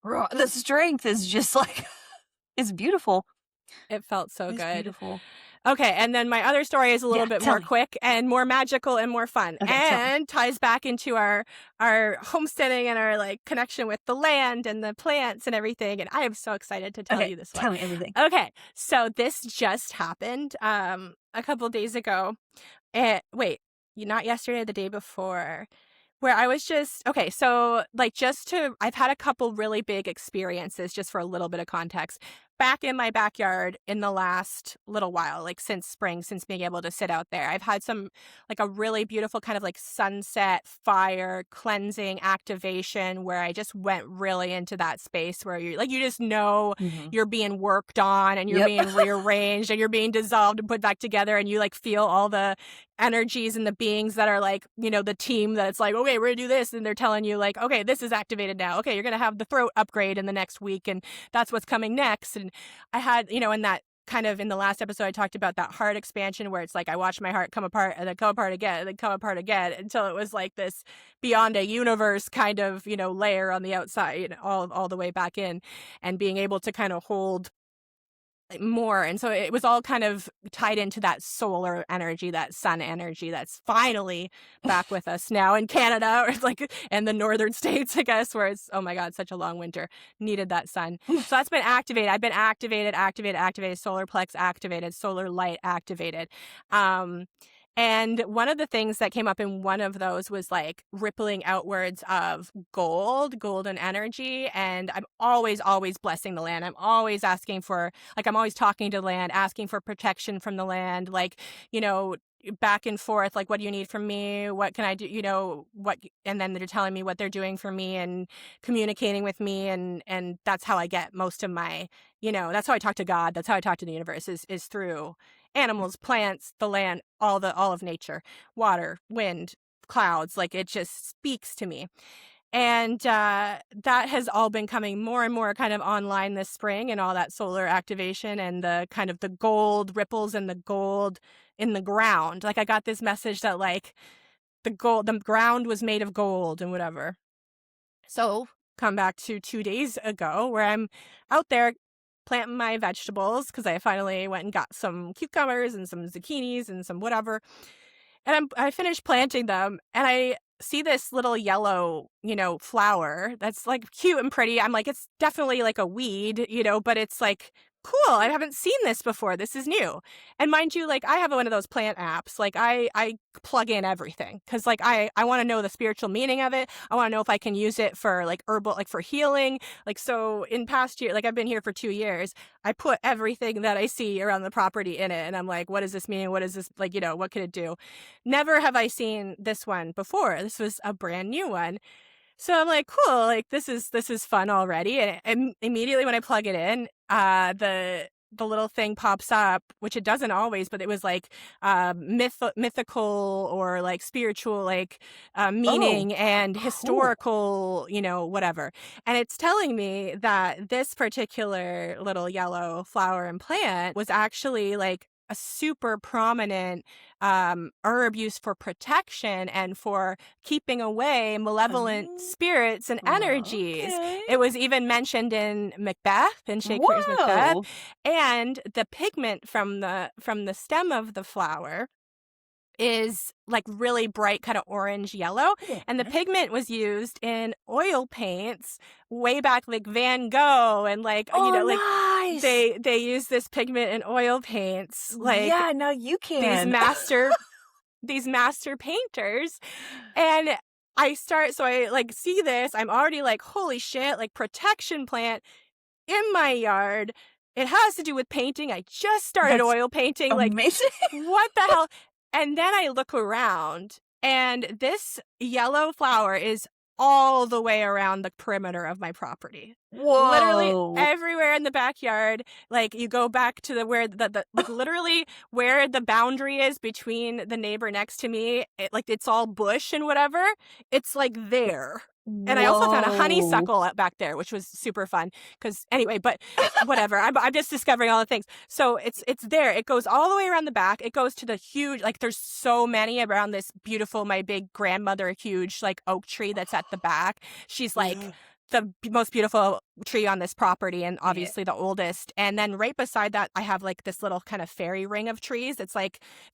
raw. The strength is just like, it's beautiful. It felt so It's good. beautiful. Okay, and then my other story is a Yeah, little bit tell more me. quick and more magical and more fun, Okay, tell me. and ties back into our homesteading and our like connection with the land and the plants and everything. And I am so excited to tell Okay, you this one. tell me everything. Okay, so this just happened a couple days ago. Wait, not yesterday, the day before. Where I was just okay, so, like, I've had a couple really big experiences just for a little bit of context. Back in my backyard in the last little while, like, since spring, since being able to sit out there, I've had some like, a really beautiful kind of, like, sunset, fire, cleansing activation where I just went really into that space where you just know Mhm. you're being worked on and you're Yep. being rearranged and you're being dissolved and put back together, and you, like, feel all the energies and the beings that are like, the team that's like, okay, we're gonna do this. And they're telling you, like, okay, this is activated now. Okay, you're gonna have the throat upgrade in the next week, and that's what's coming next. And I had, in that kind of in the last episode, I talked about that heart expansion where it's like I watched my heart come apart and then come apart again and then come apart again until it was like this beyond a universe kind of, layer on the outside, all the way back in, and being able to kind of hold more. And so it was all kind of tied into that solar energy, that sun energy that's finally back with us now in Canada, or like in the northern states, I guess, where it's, oh my God, such a long winter. Needed that sun. So that's been activated. I've been activated, solar plex activated, solar light activated. And one of the things that came up in one of those was like rippling outwards of golden energy. And I'm always, always blessing the land. I'm always asking for, like, I'm always talking to the land, asking for protection from the land, like, back and forth, like, what do you need from me? What can I do? And then they're telling me what they're doing for me and communicating with me. And that's how I get most of my, that's how I talk to God. That's how I talk to the universe is through animals, plants, the land, all of nature, water, wind, clouds. Like, it just speaks to me. And that has all been coming more and more kind of online this spring, and all that solar activation and the kind of the gold ripples and the gold in the ground. Like, I got this message that like the ground was made of gold and whatever. So come back to 2 days ago where I'm out there planting my vegetables because I finally went and got some cucumbers and some zucchinis and some whatever. And I finished planting them, and I see this little yellow, flower that's like cute and pretty. I'm like, it's definitely like a weed, but it's like cool. I haven't seen this before. This is new. And mind you, like, I have one of those plant apps. Like, I plug in everything because like I want to know the spiritual meaning of it. I want to know if I can use it for like herbal, like for healing. Like, so in past year, like I've been here for 2 years, I put everything that I see around the property in it. And I'm like, what does this mean? What is this? Like, what could it do? Never have I seen this one before. This was a brand new one. So I'm like, cool, like this is fun already. And immediately when I plug it in, the little thing pops up, which it doesn't always, but it was like mythical or like spiritual, like Oh, meaning and cool. historical, whatever. And it's telling me that this particular little yellow flower and plant was actually like a super prominent herb used for protection and for keeping away malevolent Oh, spirits and energies. okay. It was even mentioned in Macbeth, in Shakespeare's Macbeth, Whoa. and the pigment from the stem of the flower is like really bright kind of orange yellow, and the Okay. pigment was used in oil paints way back, like Van Gogh, and like Oh, like nice. they use this pigment in oil paints, like Yeah, now you these can. master these master painters. And so I like see this, I'm already like, holy shit, like protection plant in my yard. It has to do with painting. I just started That's oil painting. Like, amazing. what the hell? And then I look around, and this yellow flower is all the way around the perimeter of my property. Literally Whoa. everywhere in the backyard. Like, you go back to where like literally where the boundary is between the neighbor next to me, it's all bush and whatever. It's like there. And I also found a Whoa. honeysuckle back there, which was super fun. Because anyway, but whatever. I'm just discovering all the things. So it's there. It goes all the way around the back. It goes to the huge, like there's so many around this beautiful, my big grandmother, huge like oak tree that's at the back. She's like Yeah. the most beautiful tree on this property, and Yeah. obviously the oldest. And then right beside that, I have like this little kind of fairy ring of trees. It's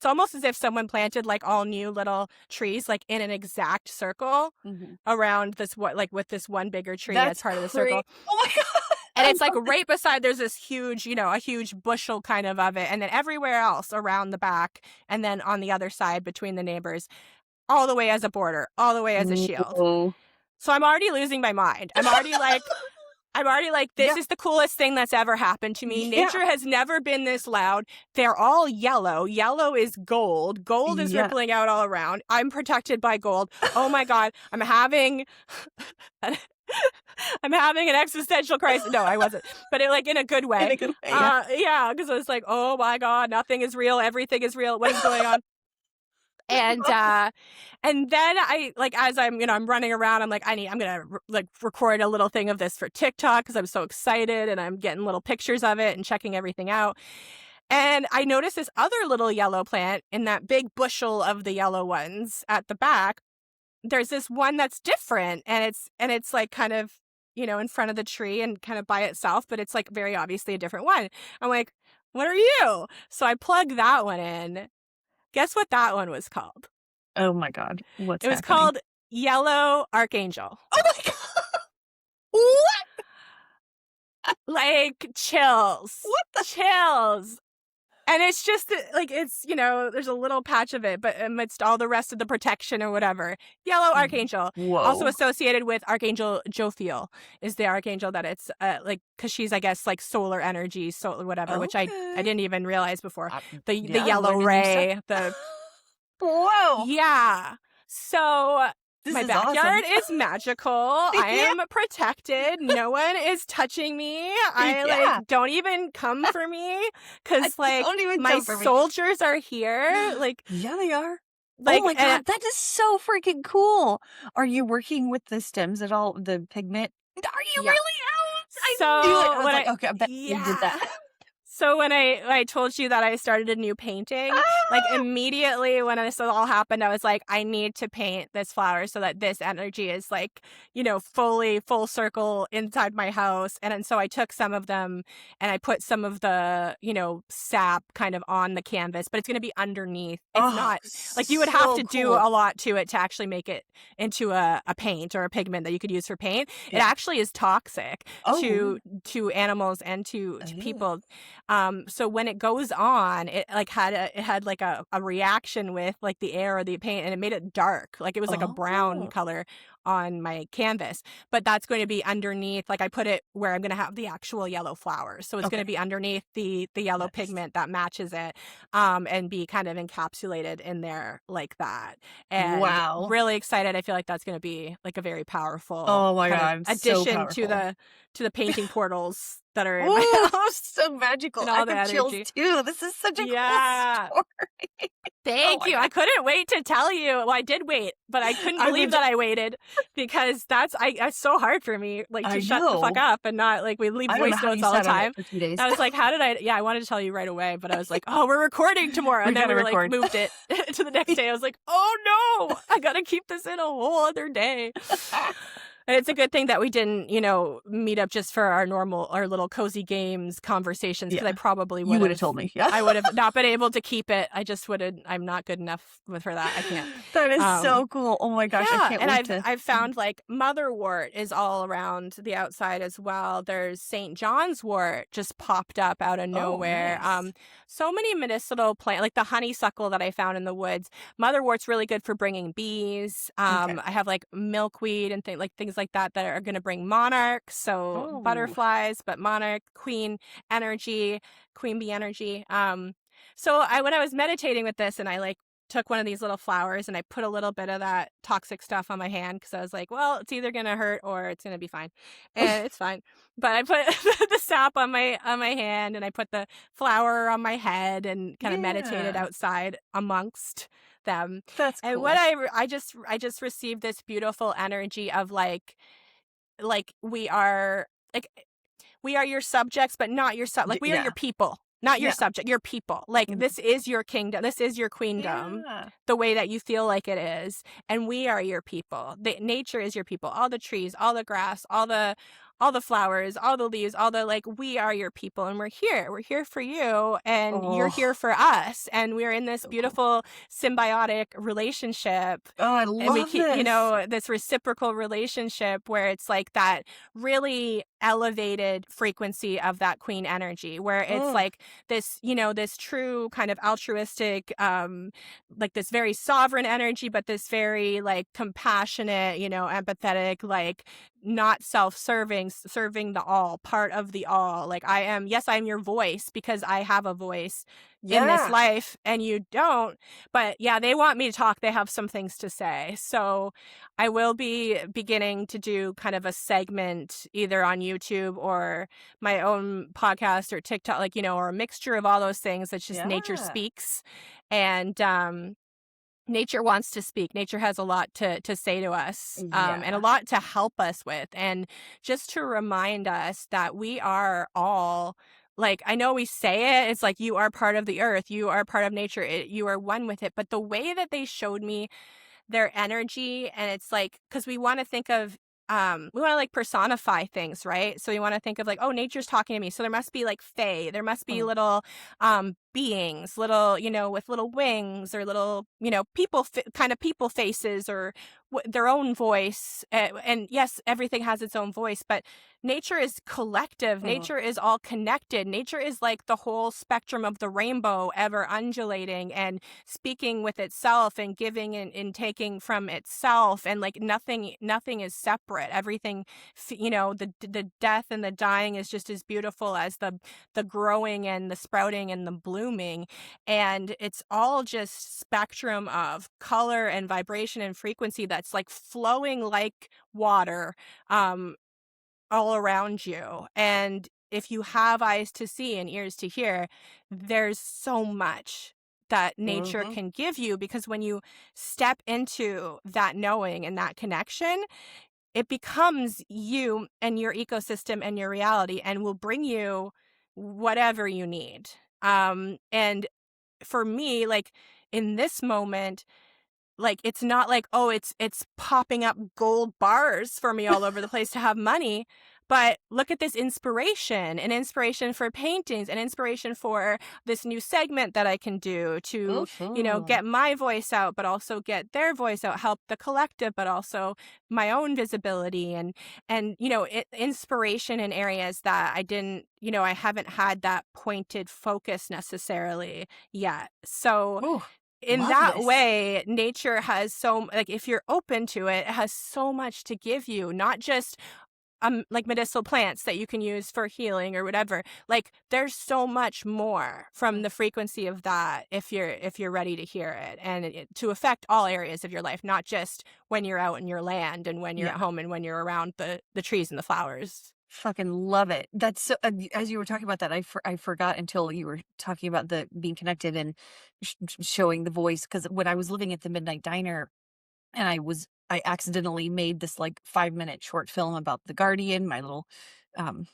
almost as if someone planted like all new little trees like in an exact circle Mhm. around this, what, like with this one bigger tree as That's part of the great. circle. Oh my god. And I it's like love it. right beside, there's this huge, a huge bushel kind of it. And then everywhere else around the back, and then on the other side between the neighbors, all the way as a border, all the way as a shield. Whoa. So I'm already losing my mind. I'm already like, this Yeah. is the coolest thing that's ever happened to me. Yeah. Nature has never been this loud. They're all yellow. Yellow is gold. Gold is Yeah. rippling out all around. I'm protected by gold. Oh my God. I'm having an existential crisis. No, I wasn't. But like in a good In way. a good way, yeah. Yeah, because I was like, oh my God, nothing is real. Everything is real. What is going on? And then I, like, as I'm running around, I'm like, I'm gonna like record a little thing of this for TikTok because I'm so excited, and I'm getting little pictures of it and checking everything out. And I noticed this other little yellow plant in that big bushel of the yellow ones at the back. There's this one that's different, and it's like kind of, in front of the tree and kind of by itself, but it's like very obviously a different one. I'm like, what are you? So I plug that one in. Guess what that one was called? Oh my god. What's It was happening? called Yellow Archangel. Oh my god. What? Like, chills. What the Chills. And it's just like, it's, there's a little patch of it, but amidst all the rest of the protection or whatever. Yellow Archangel, also Whoa. associated with Archangel Jophiel, is the archangel that it's like, because she's, I guess, like solar energy, solar whatever, which I Okay. didn't even realize before. The Yeah, yellow learning new stuff. ray, Whoa. yeah. So This my is awesome. backyard is magical. I Yeah. am protected. No one is touching me. I Yeah. don't even come for me, because like Don't even my come for me. soldiers are here. Like, Yeah, they are. like, Oh my and god, that is so freaking cool. Are you working with the stems at all? The pigment? Are you yeah. really? I So knew it. I was when like, okay, I bet you did yeah. that. So when I told you that I started a new painting, like Ah! immediately when this all happened, I was like, I need to paint this flower so that this energy is like, fully full circle inside my house. And then so I took some of them and I put some of the, sap kind of on the canvas, but it's going to be underneath. It's Oh, not like you would have so to do cool. a lot to it to actually make it into a paint or a pigment that you could use for paint. It Yeah. actually is toxic Oh. to animals and to Ugh. people. So when it goes on, it like had like a reaction with like the air or the paint, and it made it dark. Like it was like a brown Oh. color on my canvas. But that's going to be underneath. Like I put it where I'm going to have the actual yellow flowers. So it's going to Okay. be underneath the yellow Nice. pigment that matches it, and be kind of encapsulated in there like that. And Wow. really excited. I feel like that's going to be like a very powerful Oh my kind of god, so addition powerful. to the painting portals that are in my Oh, house so magical. and I all the have chills energy. too. This is such a cool Yeah. story. Oh Thank my you. I god. couldn't wait to tell you. Well, I did wait, but I couldn't I believe would that I waited because it's so hard for me, like, to I shut the fuck know. up and not, like, we leave I don't know voice how notes you all the sat on it time. for 2 days. I was like, I wanted to tell you right away, but I was like, oh, we're recording tomorrow. We And then gotta we were like, record. moved it to the next day. I was like, oh no, I got to keep this in a whole other day. And it's a good thing that we didn't, meet up just for our little cozy games conversations, because I Yeah. probably You would would have have. told me. Yeah. I would have not been able to keep it. I'm not good enough for that. I can't. That is Um, so cool. Oh my gosh, I yeah, can't and wait I've to I've found like motherwort is all around the outside as well. There's St. John's wort just popped up out of Oh, nowhere. nice. So many medicinal plant like the honeysuckle that I found in the woods. Motherwort's really good for bringing bees. Okay. I have like milkweed and things like that are going to bring monarchs, so Oh. butterflies, but monarch, energy, queen bee energy. So when I was meditating with this and I like took one of these little flowers and I put a little bit of that toxic stuff on my hand because I was like, well, it's either gonna hurt or it's gonna be fine, and it's fine. But I put the sap on my hand and I put the flower on my head and kind of meditated Yeah. outside amongst them. That's And what cool. I just received this beautiful energy of like we are your subjects, but not your like we are your Yeah. people, not your Yeah. subject, your people. Like Mhm. this is your kingdom, this is your queendom, Yeah. the way that you feel like it is, and we are your people. Nature is your people. All the trees, all the grass, all the flowers, all the leaves, all the like. We are your people, and we're here. We're here for you, and you're here Oh, for us, and we're in this so cool. beautiful symbiotic relationship. Oh, I And we love keep, this. this reciprocal relationship where it's like that really elevated frequency of that queen energy, where it's Oh. like this, this true kind of altruistic, like this very sovereign energy, but this very like compassionate, empathetic, like not self-serving, serving the all, part of the all. Like yes, I'm your voice because I have a voice in this Yeah. life and you don't. But yeah, they want me to talk. They have some things to say. So I will be beginning to do kind of a segment either on YouTube or my own podcast or TikTok, like, or a mixture of all those things. That's just nature Yeah. speaks. And nature wants to speak. Nature has a lot to say to us, and a Yeah. lot to help us with. And just to remind us that we are all, like, I know we say it, it's like you are part of the earth, you are part of nature, you are one with it. But the way that they showed me their energy, and it's like, because we want to think of we want to like personify things, right? So we want to think of like, oh, nature's talking to me, so there must be like fae, there must be Mm. little beings, little, with little wings, or little, people kind of people faces, or their own voice. And yes, everything has its own voice, but nature is collective, Mm. nature is all connected, nature is like the whole spectrum of the rainbow, ever undulating and speaking with itself and giving and taking from itself, and like nothing is separate. Everything, the death and the dying is just as beautiful as the growing and the sprouting and the blooming. And it's all just spectrum of color and vibration and frequency that's like flowing like water, um all around you. And if you have eyes to see and ears to hear, there's so much that nature Mhm. can give you, because when you step into that knowing and that connection, it becomes you and your ecosystem and your reality, and will bring you whatever you need. And for me, like in this moment, like, it's not like, oh, it's popping up gold bars for me all over the place to have money, but look at this inspiration, an inspiration for paintings, an inspiration for this new segment that I can do to, Mhm. get my voice out, but also get their voice out, help the collective, but also my own visibility, and inspiration in areas that I haven't had that pointed focus necessarily yet. So Ooh, in love that this. way, nature has like, if you're open to it, it has so much to give you, not just like medicinal plants that you can use for healing or whatever. Like there's so much more from Mm. the frequency of that if you're ready to hear it, and to affect all areas of your life, not just when you're out in your land and when you're at Yeah. home and when you're around the trees and the flowers. Fucking love it. That's so as you were talking about that, I forgot until you were talking about the being connected and showing the voice. Because when I was living at the Midnight Diner and I accidentally made this, like, 5-minute short film about the Guardian, my little, um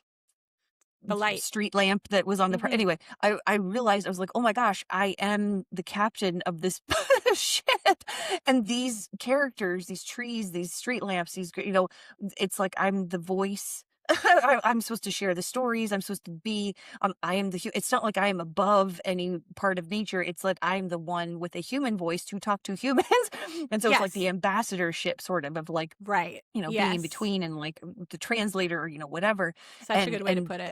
The light. street lamp that was on the Mhm. anyway, I realized I was like, "Oh my gosh, I am the captain of this ship." And these characters, these trees, these street lamps, it's like I'm the voice. I'm supposed to share the stories. I'm supposed to be, I am it's not like I am above any part of nature. It's like I'm the one with a human voice to talk to humans. And so it's like the Yes. ambassadorship sort of like, Right. being in Yes. between and like the translator or, whatever. Such a And good way to and put it.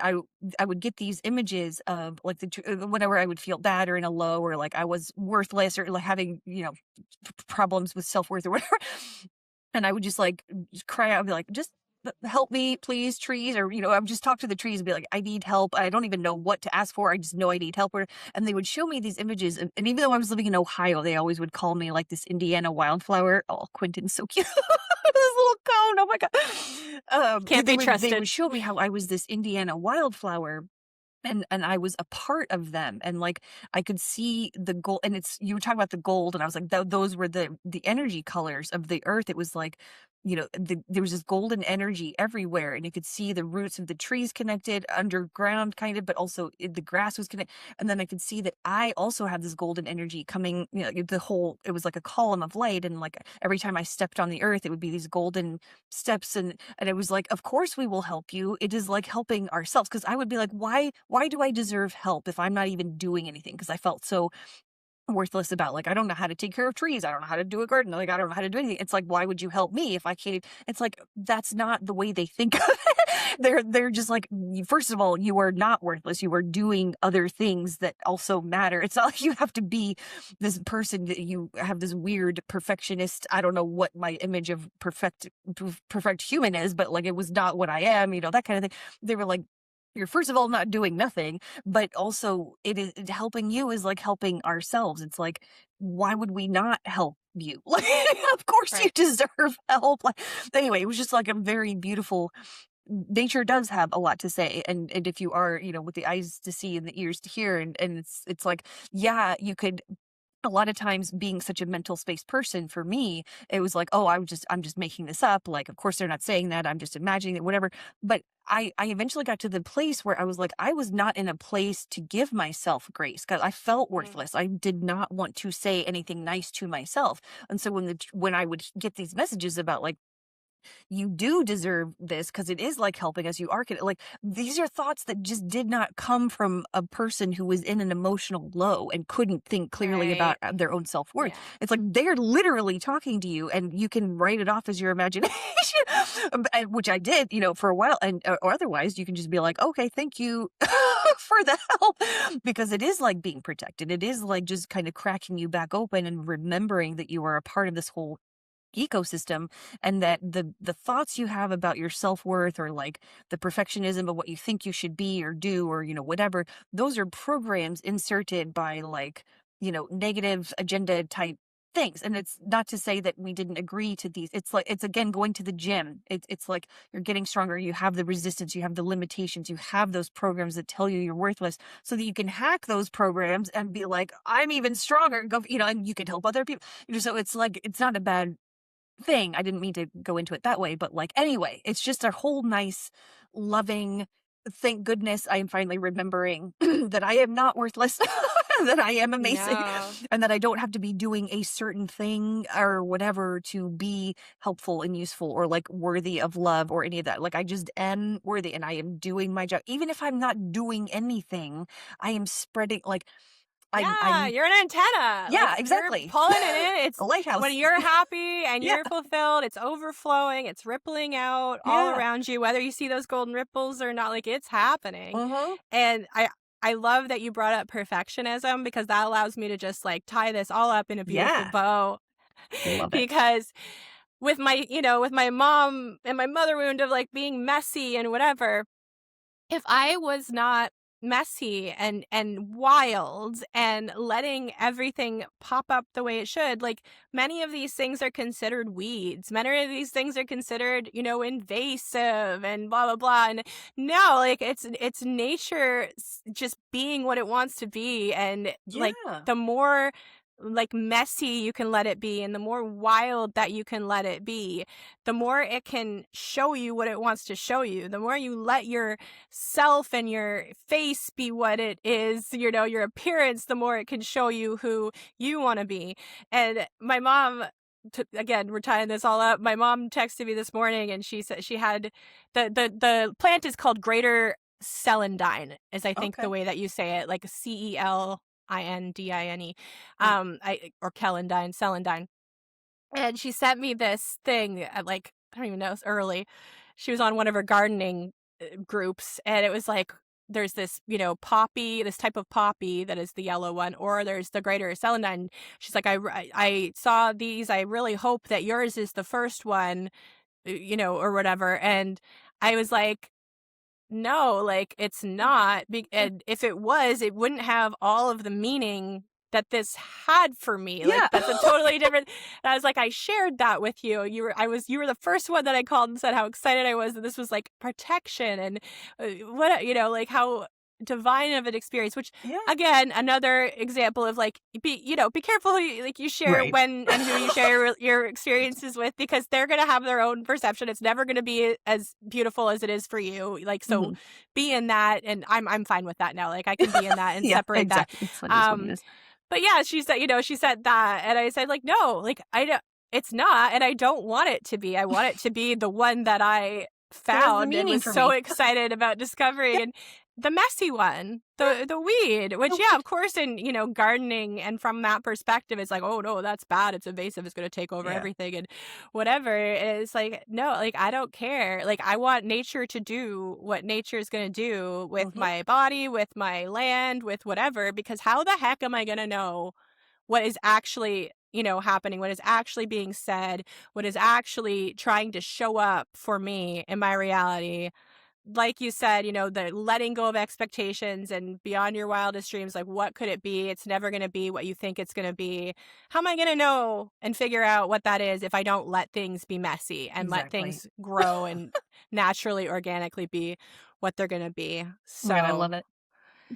I would get these images of like whenever I would feel bad or in a low or like I was worthless or like having, problems with self-worth or whatever. And I would just like just cry out and be like, just help me, please, trees. Or, I would just talk to the trees and be like, I need help. I don't even know what to ask for. I just know I need help. And they would show me these images. And even though I was living in Ohio, they always would call me like this Indiana wildflower. Oh, Quentin's so cute. This little cone. Oh my God. Can't They be would trusted. show me how I was this Indiana wildflower and I was a part of them, and, like, I could see the gold, and it's you were talking about the gold, and I was like, those were the energy colors of the earth. It was like, there was this golden energy everywhere, and you could see the roots of the trees connected underground kind of, but also the grass was connected. And then I could see that I also had this golden energy coming, it was like a column of light, and, like, every time I stepped on the earth, it would be these golden steps. And it was like, of course we will help you. It is like helping ourselves. Cause I would be like, why do I deserve help if I'm not even doing anything? Cause I felt so worthless about, like, I don't know how to take care of trees. I don't know how to do a garden. Like, I don't know how to do anything. It's like, why would you help me if I can't? It's like, that's not the way they think of it. They're just like, first of all, you are not worthless. You are doing other things that also matter. It's not like you have to be this person that you have this weird perfectionist. I don't know what my image of perfect human is, but like, it was not what I am, that kind of thing. They were like, you're first of all not doing nothing, but also helping you is like helping ourselves. It's like, why would we not help you? Like, of course you Right. deserve help. Like, anyway, it was just like a very beautiful. Nature does have a lot to say, and if you are, with the eyes to see and the ears to hear, and it's like, yeah, you could. A lot of times, being such a mental space person, for me, it was like, oh, I'm just making this up. Like, of course they're not saying that. I'm just imagining it, whatever. But I eventually got to the place where I was like, I was not in a place to give myself grace because I felt Mhm. worthless. I did not want to say anything nice to myself. And so when I would get these messages about like, you do deserve this because it is like helping us. You are like, these are thoughts that just did not come from a person who was in an emotional low and couldn't think clearly about Right. their own self-worth. Yeah. It's like they're literally talking to you and you can write it off as your imagination. Which I did, for a while. And or otherwise you can just be like, okay, thank you for the help, because it is like being protected. It is like just kind of cracking you back open and remembering that you are a part of this whole ecosystem, and that the thoughts you have about your self-worth or like the perfectionism of what you think you should be or do or whatever, those are programs inserted by like, negative agenda type things. And it's not to say that we didn't agree to these. It's like, it's again going to the gym. It's like you're getting stronger, you have the resistance, you have the limitations, you have those programs that tell you you're worthless, so that you can hack those programs and be like, I'm even stronger, and go, and you can help other people. So it's like, it's not a bad thing. I didn't mean to go into it that way, but like, anyway, it's just a whole nice, loving, thank goodness I am finally remembering that I am not worthless, that I am amazing, No. and that I don't have to be doing a certain thing or whatever to be helpful and useful or like worthy of love or any of that. Like, I just am worthy and I am doing my job. Even if I'm not doing anything, I am spreading like Yeah, I'm you're an antenna. yeah, Like you're exactly. pulling it in. A It's when lighthouse. you're happy and Yeah. you're fulfilled, it's overflowing, it's rippling out all Yeah. around you, whether you see those golden ripples or not, like it's happening. Mhm. And I love that you brought up perfectionism because that allows me to just like tie this all up in a beautiful Yeah. bow. Love it. Because with with my mom and my mother wound of like being messy and whatever, if I was not messy and wild and letting everything pop up the way it should. Like, many of these things are considered weeds. Many of these things are considered, invasive and blah blah blah. And no, like, it's nature just being what it wants to be. And like, Yeah. the more like messy you can let it be and the more wild that you can let it be, the more it can show you what it wants to show you. The more you let your self and your face be what it is, your appearance, the more it can show you who you want to be. And my mom, again, we're tying this all up. My mom texted me this morning, and she said she had the plant is called greater celandine, is I think the Okay. way that you say it, like CELINDINE, Mm. I or celandine. And she sent me this thing at, like, I don't even know, it's early. She was on one of her gardening groups, and it was like, there's this, poppy, this type of poppy that is the yellow one, or there's the greater celandine. She's like, I saw these. I really hope that yours is the first one, or whatever. And I was like, no, like, it's not, and if it was, it wouldn't have all of the meaning that this had for me. Like, Yeah. that's a totally different. And I was like, I shared that with you. You were the first one that I called and said how excited I was that this was like protection and what, like, how divine of an experience, which, Yeah. again, another example of, like, be careful who you share Right. when and who you share your experiences with, because they're going to have their own perception. It's never going to be as beautiful as it is for you. Like, so Mhm. be in that, and I'm fine with that now. Like, I can be in that and Yeah, separate that. exactly. It's what it is what it Um is. but yeah, she said that, and I said, like, no, like, I don't, it's not, and I don't want it to be. I want it to be the one that I That has the found and meaning was for so me. excited about discovering. Yeah, And the messy one, yeah. the weed, which, The yeah, weed. of course, in, gardening, and from that perspective, it's like, oh no, that's bad. It's invasive. It's going to take over Yeah. everything and whatever. And it's like, no, like, I don't care. Like, I want nature to do what nature is going to do with Mhm. my body, with my land, with whatever, because how the heck am I going to know what is actually, happening, what is actually being said, what is actually trying to show up for me in my reality? Like you said, the letting go of expectations and beyond your wildest dreams, like, what could it be? It's never going to be what you think it's going to be. How am I going to know and figure out what that is if I don't let things be messy and let Exactly. things grow and naturally, organically be what they're going to be? Oh my god, I love So, it.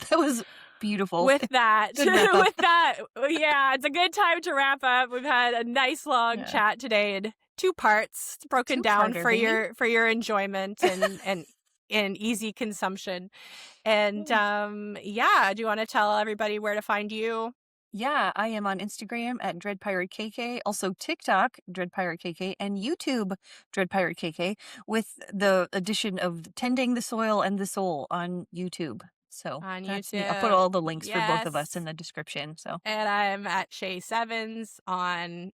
That was beautiful. with that, Good wrap up. with that, yeah, it's a good time to wrap up. We've had a nice long Yeah. chat today in two parts, broken down Two-parter, for baby. your enjoyment and easy consumption. And Yeah. yeah, do you want to tell everybody where to find you? Yeah, I am on Instagram at DreadPirateKK, also TikTok, DreadPirateKK, and YouTube, DreadPirateKK, with the addition of Tending the Soil and the Soul on YouTube. So On that's me. I'll put all YouTube. the links for both of us in Yes. the description. So, And I'm at Shay Sevens on.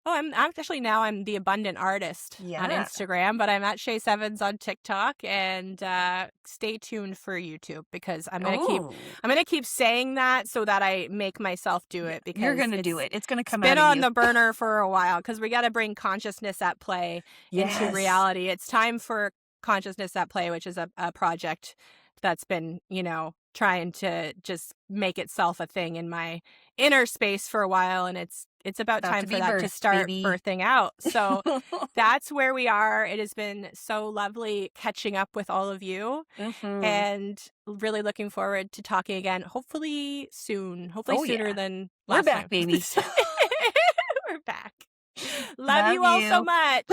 Oh, I'm the abundant artist on yeah. Instagram, but I'm at Shay Sevens on TikTok, and stay tuned for YouTube, because Oh, I'm gonna keep saying that so that I make myself do yeah. it, You're because going to do it. It's going to it's come been out of on you. the burner for a while, because we got to bring consciousness at play into Yes. reality. It's time for consciousness at play, which is a project that's been, trying to just make itself a thing in my inner space for a while, and it's about About time to for be that to birthed, start baby. birthing out. So that's where we are. It has been so lovely catching up with all of you, Hmm. and really looking forward to talking again, hopefully soon, hopefully Oh, sooner yeah. than We're last back, time. baby. We're back. Love Love you all so you. much.